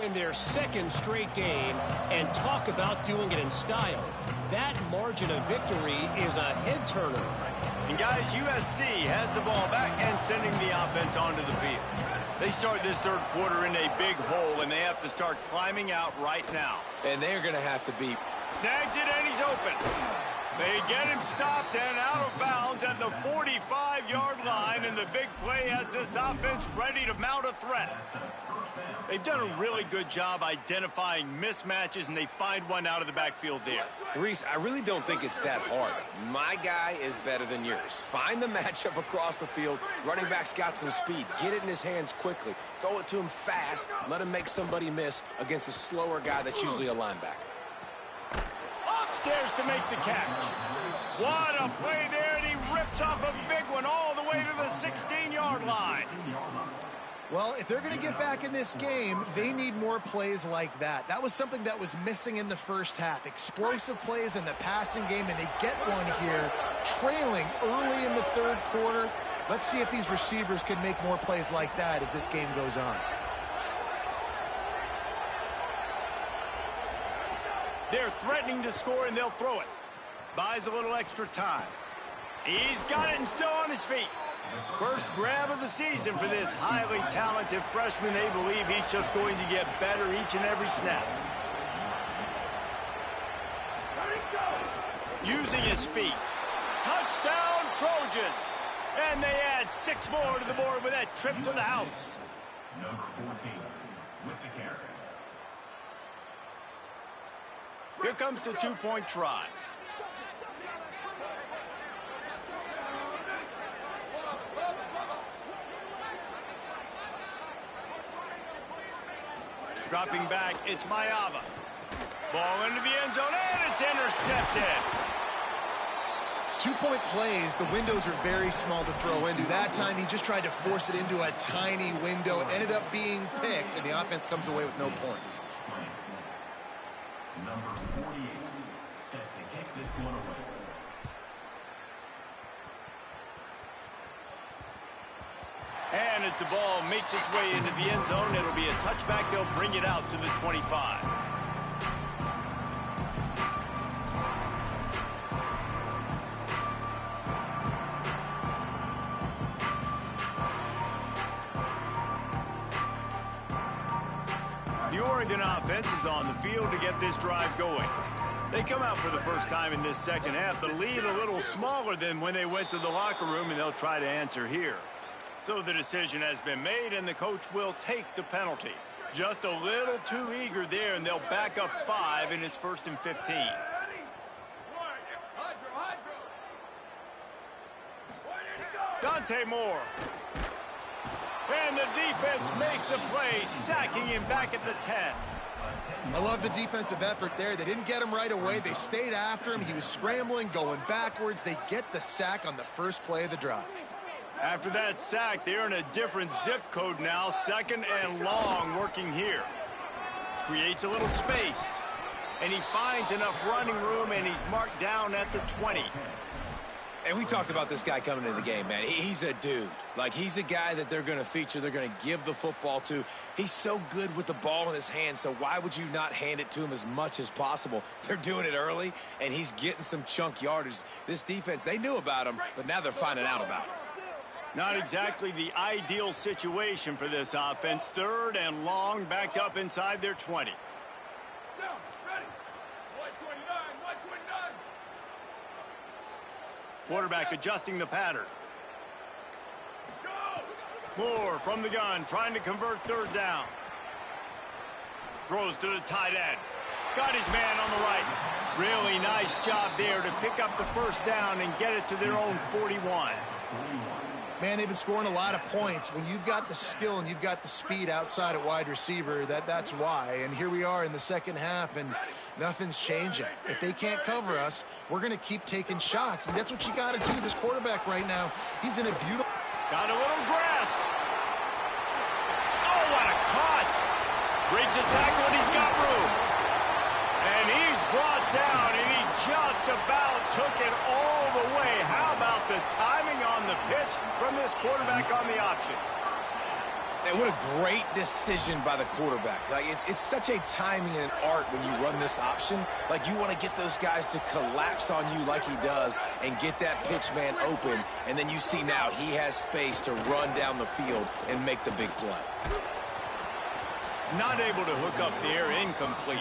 [SPEAKER 5] In their second straight game, and talk about doing it in style. That margin of victory is a head-turner.
[SPEAKER 1] And guys, USC has the ball back and sending the offense onto the field. They start this third quarter in a big hole, and they have to start climbing out right now.
[SPEAKER 2] And they're going to have to be.
[SPEAKER 1] Snags it, and he's open. They get him stopped and out of bounds at the 45-yard line, and the big play has this offense ready to mount a threat. They've done a really good job identifying mismatches, and they find one out of the backfield there.
[SPEAKER 2] Reese, I really don't think it's that hard. My guy is better than yours. Find the matchup across the field. Running back's got some speed. Get it in his hands quickly. Throw it to him fast. Let him make somebody miss against a slower guy that's usually a linebacker.
[SPEAKER 1] Upstairs to make the catch. What a play there, and he rips off a big one all the way to the 16-yard line.
[SPEAKER 3] Well, if they're going to get back in this game, they need more plays like that. That was something that was missing in the first half. Explosive plays in the passing game, and they get one here, trailing early in the third quarter. Let's see if these receivers can make more plays like that as this game goes on.
[SPEAKER 1] They're threatening to score, and they'll throw it. Buys a little extra time. He's got it and still on his feet. First grab of the season for this highly talented freshman. They believe he's just going to get better each and every snap. Using his feet. Touchdown, Trojans. And they add 6 more to the board with that trip to the house.
[SPEAKER 6] Number 14 with the carry.
[SPEAKER 1] Here comes the two-point try. Dropping back, it's Mayava. Ball into the end zone, and it's intercepted.
[SPEAKER 3] Two-point plays, the windows are very small to throw into. That time, he just tried to force it into a tiny window. It ended up being picked, and the offense comes away with no points.
[SPEAKER 6] Number 48 set to kick this one away.
[SPEAKER 1] And as the ball makes its way into the end zone, it'll be a touchback. They'll bring it out to the 25. The Oregon offense is on the field to get this drive going. They come out for the first time in this second half. The lead a little smaller than when they went to the locker room, and they'll try to answer here. So the decision has been made, and the coach will take the penalty. Just a little too eager there, and they'll back up 5, and it's 1st and 15. Dante Moore. And the defense makes a play, sacking him back at the 10.
[SPEAKER 3] I love the defensive effort there. They didn't get him right away. They stayed after him. He was scrambling, going backwards. They get the sack on the first play of the drive.
[SPEAKER 1] After that sack, they're in a different zip code now. 2nd and long working here. Creates a little space. And he finds enough running room, and he's marked down at the 20.
[SPEAKER 2] And we talked about this guy coming into the game, man. He's a dude. Like, he's a guy that they're going to feature. They're going to give the football to. He's so good with the ball in his hands, so why would you not hand it to him as much as possible? They're doing it early, and he's getting some chunk yardage. This defense, they knew about him, but now they're finding out about him.
[SPEAKER 1] Not exactly the ideal situation for this offense. 3rd and long, backed up inside their 20.
[SPEAKER 4] Down, ready. 129, 129.
[SPEAKER 1] Quarterback adjusting the pattern. Moore from the gun, trying to convert 3rd down. Throws to the tight end. Got his man on the right. Really nice job there to pick up the 1st down and get it to their own 41.
[SPEAKER 3] Man, they've been scoring a lot of points. When you've got the skill and you've got the speed outside at wide receiver, that's why. And here we are in the second half, and nothing's changing. If they can't cover us, we're going to keep taking shots. And that's what you got to do. This quarterback right now, he's in a beautiful...
[SPEAKER 1] Got a little grass. Oh, what a caught. Breaks a tackle, and he's got room. And he's brought down, and he just about took it all the way. How about the timing on the pitch from this quarterback on the option?
[SPEAKER 2] And what a great decision by the quarterback. Like, it's such a timing and an art when you run this option. Like, you want to get those guys to collapse on you like he does and get that pitch man open. And then you see now he has space to run down the field and make the big play.
[SPEAKER 1] Not able to hook up the air, incomplete.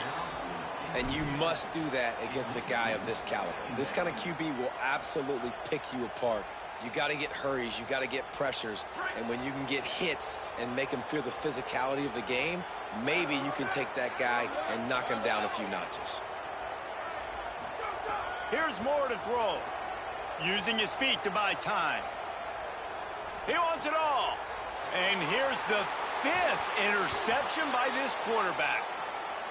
[SPEAKER 2] And you must do that against a guy of this caliber. This kind of QB will absolutely pick you apart. You got to get hurries, you got to get pressures, and when you can get hits and make him feel the physicality of the game, maybe you can take that guy and knock him down a few notches.
[SPEAKER 1] Here's more to throw. Using his feet to buy time. He wants it all. And here's the 5th interception by this quarterback.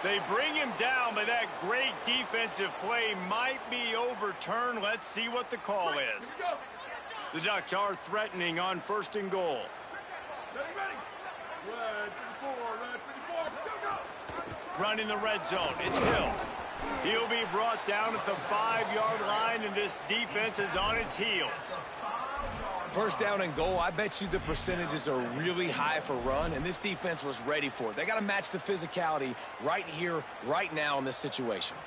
[SPEAKER 1] They bring him down, but that great defensive play might be overturned. Let's see what the call is. The Ducks are threatening on 1st and goal.
[SPEAKER 4] Ready. Red 54, go.
[SPEAKER 1] Running the red zone. It's Hill. He'll be brought down at the 5-yard line, and this defense is on its heels.
[SPEAKER 2] 1st down and goal, I bet you the percentages are really high for run, and this defense was ready for it. They got to match the physicality right here, right now in this situation.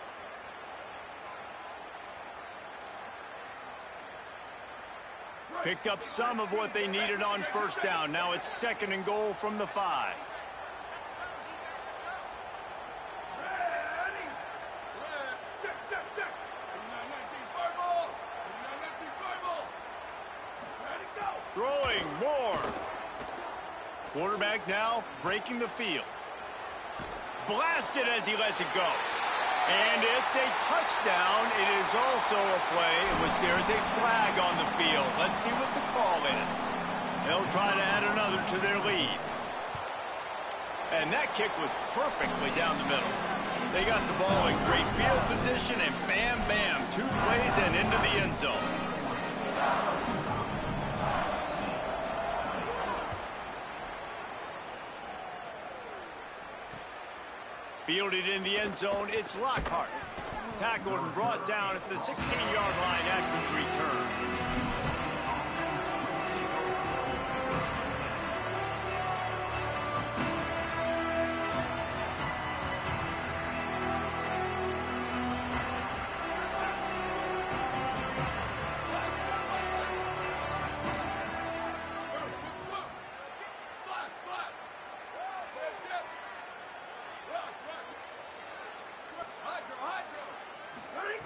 [SPEAKER 1] Picked up some of what they needed on 1st down. Now it's 2nd and goal from the 5.
[SPEAKER 4] Ready. Red. Check. 89-19, fire ball. 89-19, fire ball. Ready, go.
[SPEAKER 1] Throwing more. Quarterback now breaking the field. Blasted as he lets it go. And it's a touchdown. It is also a play in which there is a flag on the field. Let's see what the call is. They'll try to add another to their lead. And that kick was perfectly down the middle. They got the ball in great field position, and bam, bam, 2 plays and into the end zone. Fielded in the end zone, it's Lockhart. Tackled and brought down at the 16-yard line after the return.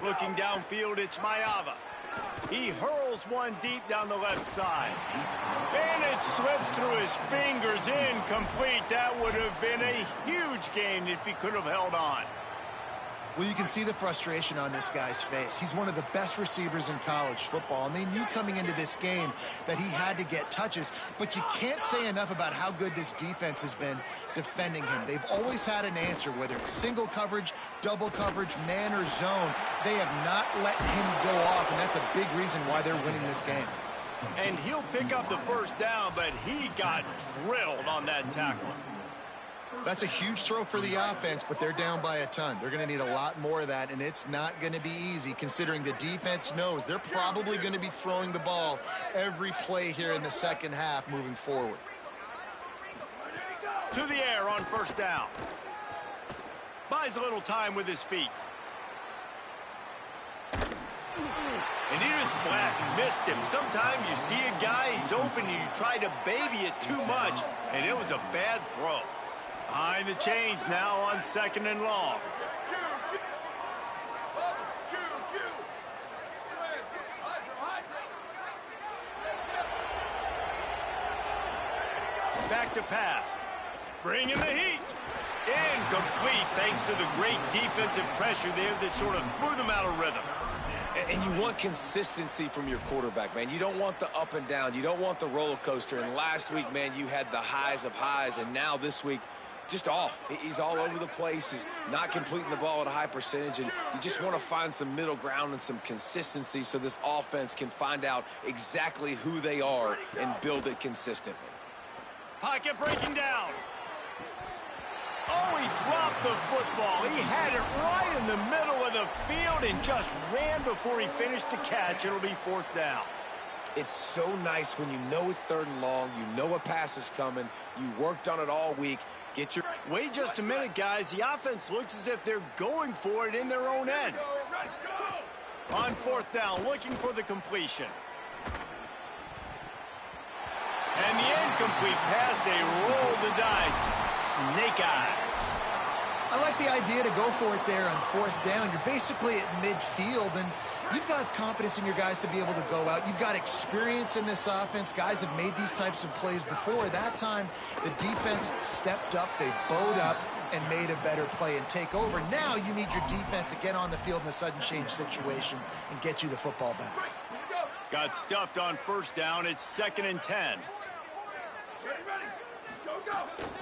[SPEAKER 1] Looking downfield, it's Mayava. He hurls one deep down the left side. And it slips through his fingers, incomplete. That would have been a huge gain if he could have held on.
[SPEAKER 3] Well, you can see the frustration on this guy's face. He's one of the best receivers in college football, and they knew coming into this game that he had to get touches, but you can't say enough about how good this defense has been defending him. They've always had an answer, whether it's single coverage, double coverage, man or zone. They have not let him go off, and that's a big reason why they're winning this game.
[SPEAKER 1] And he'll pick up the 1st down, but he got drilled on that tackle.
[SPEAKER 3] That's a huge throw for the offense, but they're down by a ton. They're going to need a lot more of that, and it's not going to be easy considering the defense knows they're probably going to be throwing the ball every play here in the second half moving forward.
[SPEAKER 1] To the air on 1st down. Buys a little time with his feet. And he just flat missed him. Sometimes you see a guy, he's open, and you try to baby it too much, and it was a bad throw. Behind the chains now on 2nd and long. Back to pass. Bringing the heat. Incomplete thanks to the great defensive pressure there that sort of threw them out of rhythm.
[SPEAKER 2] And you want consistency from your quarterback, man. You don't want the up and down. You don't want the roller coaster. And last week, man, you had the highs of highs, and now this week, just off. He's all over the place. He's not completing the ball at a high percentage, and you just want to find some middle ground and some consistency so this offense can find out exactly who they are and build it consistently.
[SPEAKER 1] Pocket breaking down. Oh, he dropped the football. He had it right in the middle of the field and just ran before he finished the catch. It'll be 4th down.
[SPEAKER 2] It's so nice when you know it's 3rd and long, you know a pass is coming, you worked on it all week.
[SPEAKER 1] Wait just a minute, guys. The offense looks as if they're going for it in their own end. On 4th down, looking for the completion. And the incomplete pass, they roll the dice. Snake eyes.
[SPEAKER 3] I like the idea to go for it there on 4th down. You're basically at midfield, and you've got confidence in your guys to be able to go out. You've got experience in this offense. Guys have made these types of plays before. That time, the defense stepped up. They bowed up and made a better play and take over. Now you need your defense to get on the field in a sudden change situation and get you the football back.
[SPEAKER 1] Got stuffed on 1st down. It's 2nd and 10.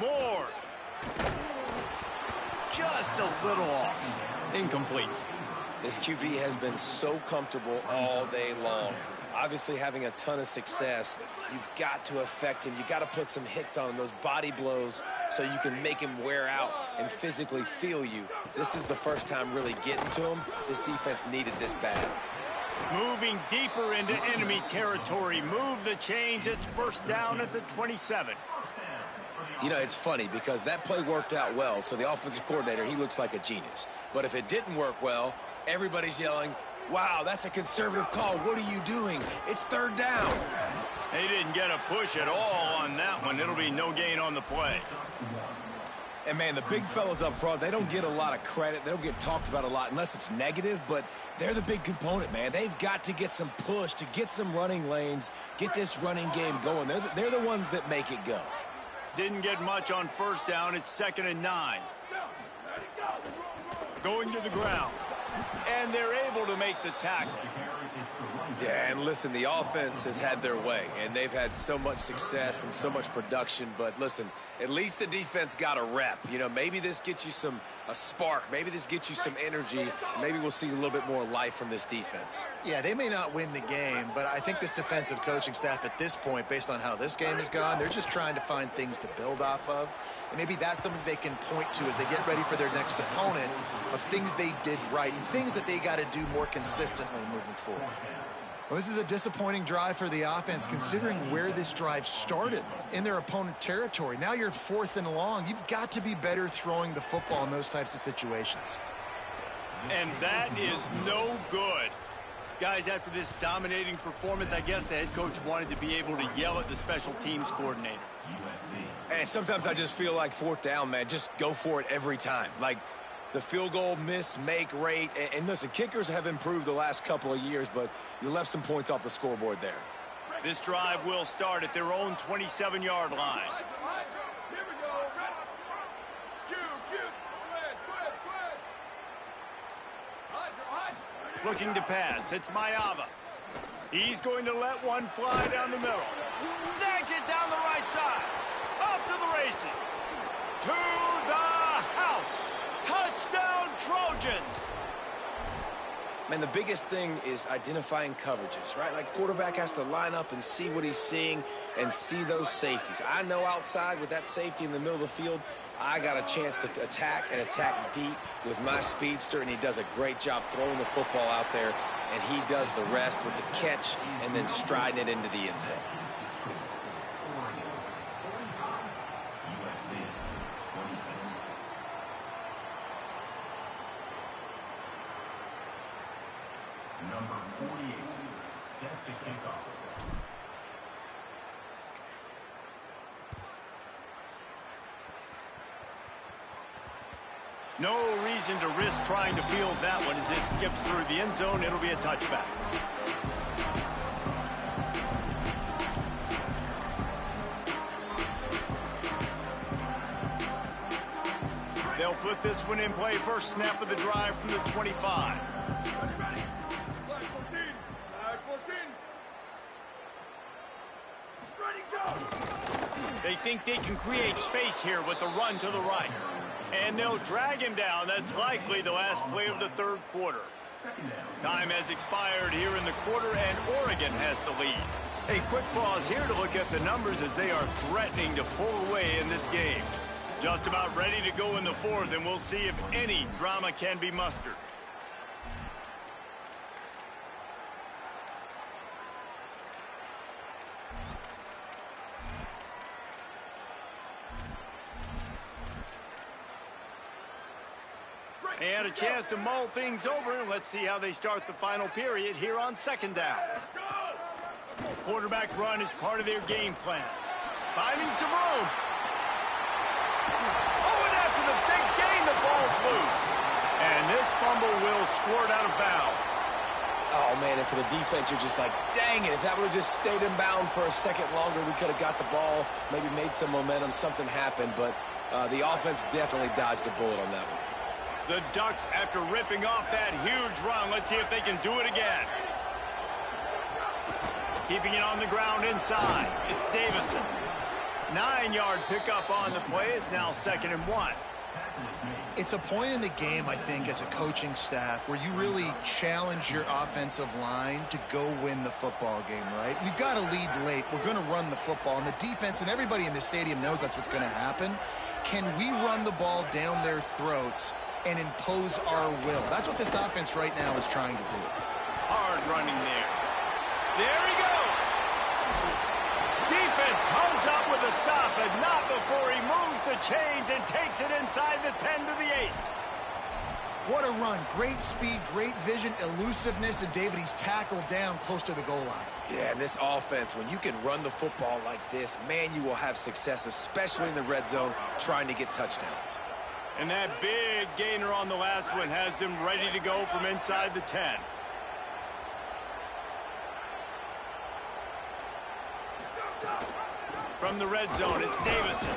[SPEAKER 1] More. Just a little off. Incomplete.
[SPEAKER 2] This QB has been so comfortable all day long. Obviously having a ton of success. You've got to affect him. You've got to put some hits on him, those body blows, so you can make him wear out and physically feel you. This is the first time really getting to him. This defense needed this bad.
[SPEAKER 1] Moving deeper into enemy territory. Move the chains. It's 1st down at the 27.
[SPEAKER 2] You know, it's funny because that play worked out well, so the offensive coordinator, he looks like a genius. But if it didn't work well, everybody's yelling, wow, that's a conservative call. What are you doing? It's 3rd down.
[SPEAKER 1] They didn't get a push at all on that one. It'll be no gain on the play.
[SPEAKER 2] And, man, the big fellas up front, they don't get a lot of credit. They don't get talked about a lot unless it's negative, but they're the big component, man. They've got to get some push, to get some running lanes, get this running game going. They're the ones that make it go.
[SPEAKER 1] Didn't get much on 1st down. It's 2nd and 9. Going to the ground. And they're able to make the tackle.
[SPEAKER 2] Yeah, and listen, the offense has had their way, and they've had so much success and so much production. But listen, at least the defense got a rep. You know, maybe this gets you a spark. Maybe this gets you some energy. Maybe we'll see a little bit more life from this defense.
[SPEAKER 3] Yeah, they may not win the game, but I think this defensive coaching staff at this point, based on how this game has gone, they're just trying to find things to build off of. And maybe that's something they can point to as they get ready for their next opponent of things they did right and things that they got to do more consistently moving forward. Well, this is a disappointing drive for the offense considering where this drive started in their opponent territory. Now you're 4th and long. You've got to be better throwing the football in those types of situations.
[SPEAKER 1] And that is no good. Guys, after this dominating performance, I guess the head coach wanted to be able to yell at the special teams coordinator.
[SPEAKER 2] And sometimes I just feel like 4th down, man, just go for it every time. Like, the field goal miss-make rate. And listen, kickers have improved the last couple of years, but you left some points off the scoreboard there.
[SPEAKER 1] This drive will start at their own 27-yard line.
[SPEAKER 4] Here we go.
[SPEAKER 1] Looking to pass. It's Mayava. He's going to let one fly down the middle. Snags it down the right side. Off to the races. To the house. Touchdown, Trojans.
[SPEAKER 2] Man, the biggest thing is identifying coverages, right? Like, quarterback has to line up and see what he's seeing and see those safeties. I know outside with that safety in the middle of the field, I got a chance to attack and attack deep with my speedster, and he does a great job throwing the football out there, and he does the rest with the catch and then striding it into the end zone.
[SPEAKER 6] Number 48, set to kick off.
[SPEAKER 1] No reason to risk trying to field that one as it skips through the end zone. It'll be a touchback. They'll put this one in play. First snap of the drive from the 25.
[SPEAKER 4] Ready. Flag 14. Flag 14. Ready, go.
[SPEAKER 1] They think they can create space here with a run to the right. And they'll drag him down. That's likely the last play of the third quarter. Time has expired here in the quarter, and Oregon has the lead. A quick pause here to look at the numbers as they are threatening to pull away in this game. Just about ready to go in the fourth, and we'll see if any drama can be mustered. They had a chance to mull things over. Let's see how they start the final period here on second down. Quarterback run is part of their game plan. Finding some room. Oh, and after the big gain, the ball's loose. And this fumble will squirt out of bounds.
[SPEAKER 2] Oh, man, and for the defense, you're just like, dang it, if that would have just stayed in bound for a second longer, we could have got the ball, maybe made some momentum, something happened, but the offense definitely dodged a bullet on that one.
[SPEAKER 1] The Ducks, after ripping off that huge run, let's see if they can do it again. Keeping it on the ground inside. It's Davison. 9-yard pickup on the play. It's now 2nd and 1.
[SPEAKER 3] It's a point in the game, I think, as a coaching staff where you really challenge your offensive line to go win the football game, right? We've got to lead late. We're going to run the football. And the defense and everybody in the stadium knows that's what's going to happen. Can we run the ball down their throats and impose our will? That's what this offense right now is trying to do.
[SPEAKER 1] Hard running there. There he goes. Defense comes up with a stop, but not before he moves the chains and takes it inside the 10 to the 8.
[SPEAKER 3] What a run. Great speed, great vision, elusiveness, and David, he's tackled down close to the goal line.
[SPEAKER 2] Yeah, and this offense, when you can run the football like this, man, you will have success, especially in the red zone, trying to get touchdowns.
[SPEAKER 1] And that big gainer on the last one has them ready to go from inside the 10. From the red zone, it's Davison.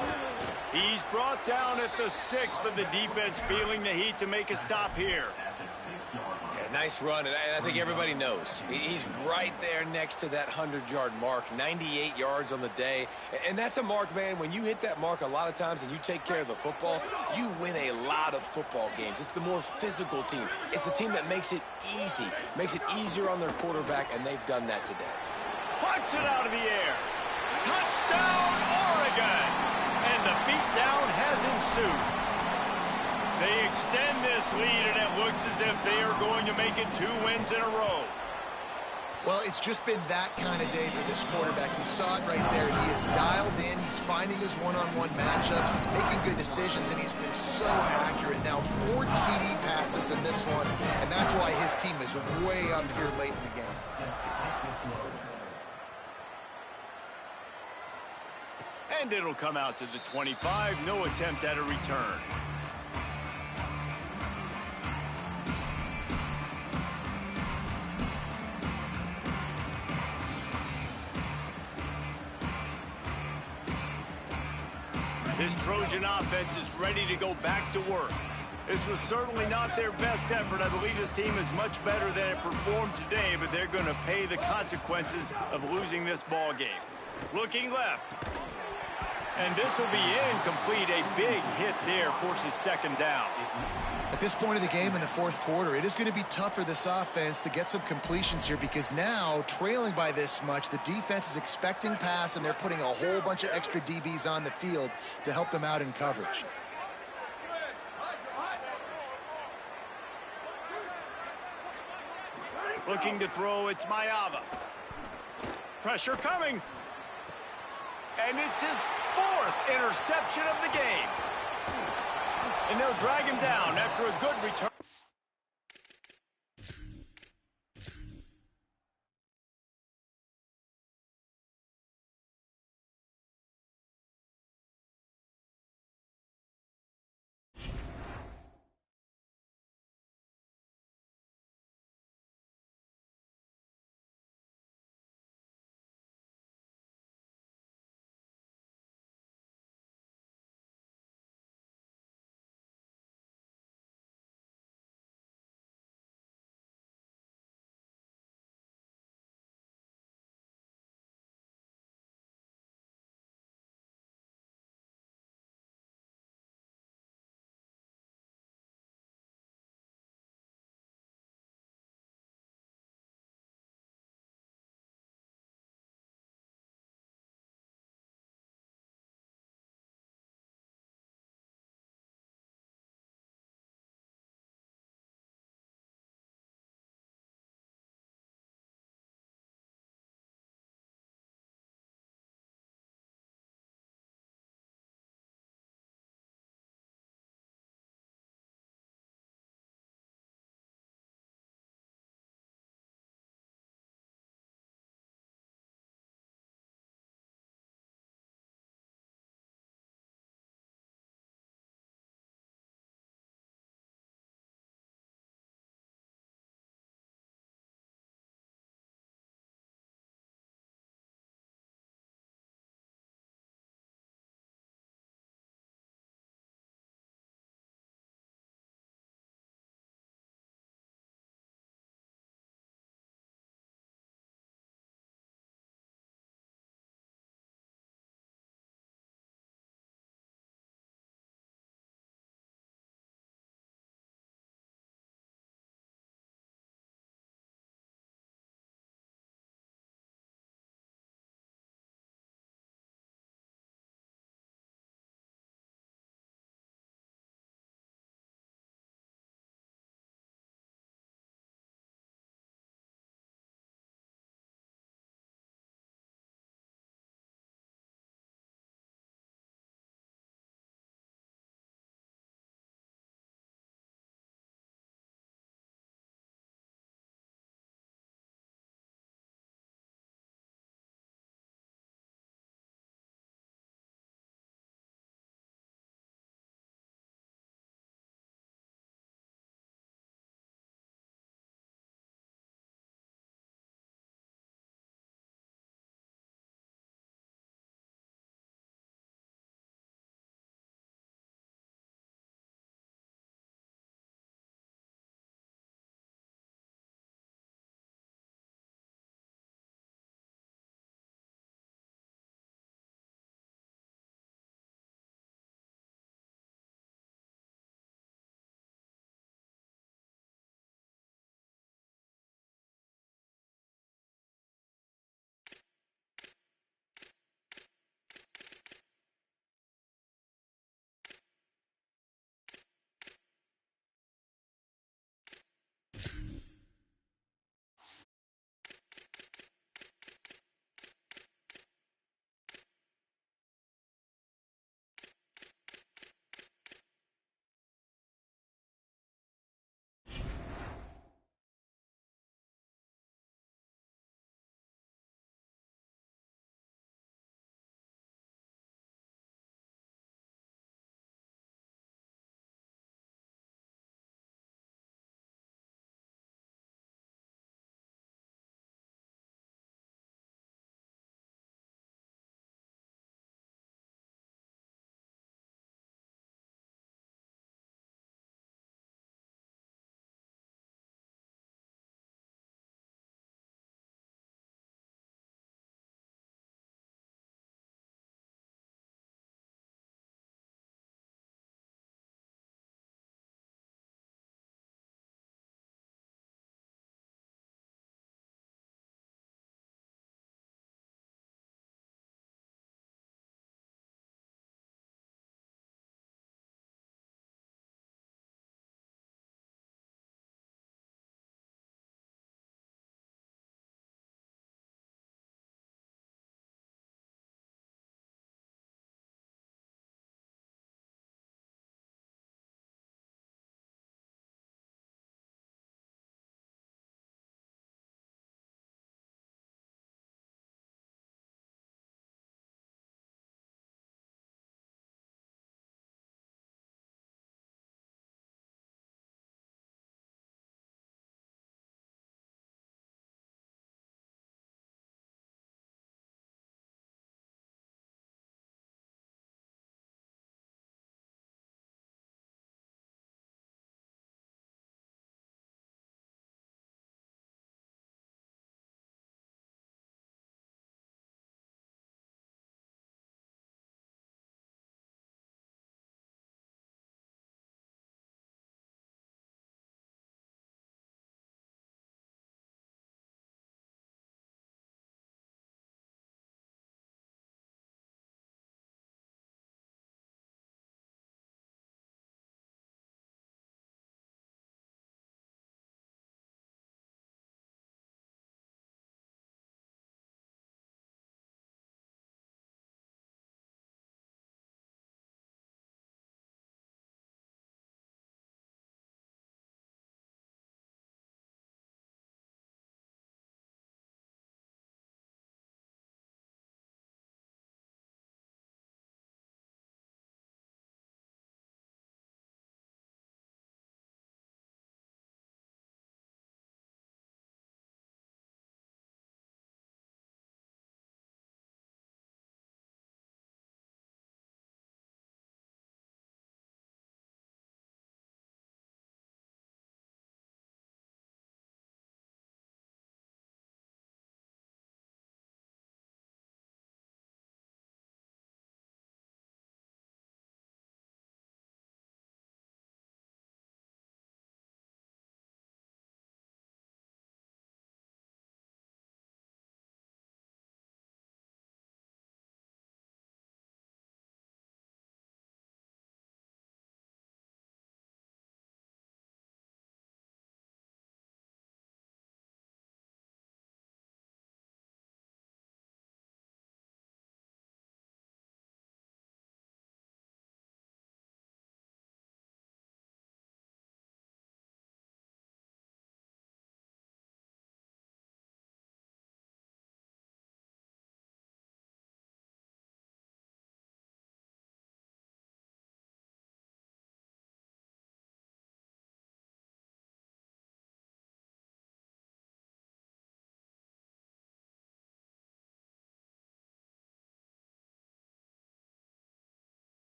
[SPEAKER 1] He's brought down at the 6, but the defense feeling the heat to make a stop here.
[SPEAKER 2] Yeah, nice run, and I think everybody knows. He's right there next to that 100-yard mark, 98 yards on the day. And that's a mark, man, when you hit that mark a lot of times and you take care of the football, you win a lot of football games. It's the more physical team. It's the team that makes it easy, makes it easier on their quarterback, and they've done that today.
[SPEAKER 1] Punts it out of the air. Touchdown, Oregon! And the beatdown has ensued. They extend this lead, and it looks as if they are going to make it 2 wins in a row.
[SPEAKER 3] Well, it's just been that kind of day for this quarterback. You saw it right there. He is dialed in. He's finding his one-on-one matchups. He's making good decisions, and he's been so accurate. Now 4 TD passes in this one, and that's why his team is way up here late in the game.
[SPEAKER 1] And it'll come out to the 25. No attempt at a return. This Trojan offense is ready to go back to work. This was certainly not their best effort. I believe this team is much better than it performed today, but they're going to pay the consequences of losing this ball game. Looking left. And this will be incomplete. A big hit there forces 2nd down.
[SPEAKER 3] At this point of the game in the 4th quarter, it is going to be tough for this offense to get some completions here because now, trailing by this much, the defense is expecting pass, and they're putting a whole bunch of extra DBs on the field to help them out in coverage.
[SPEAKER 1] Looking to throw, it's Mayava. Pressure coming. And it's his 4th interception of the game. And they'll drag him down after a good return.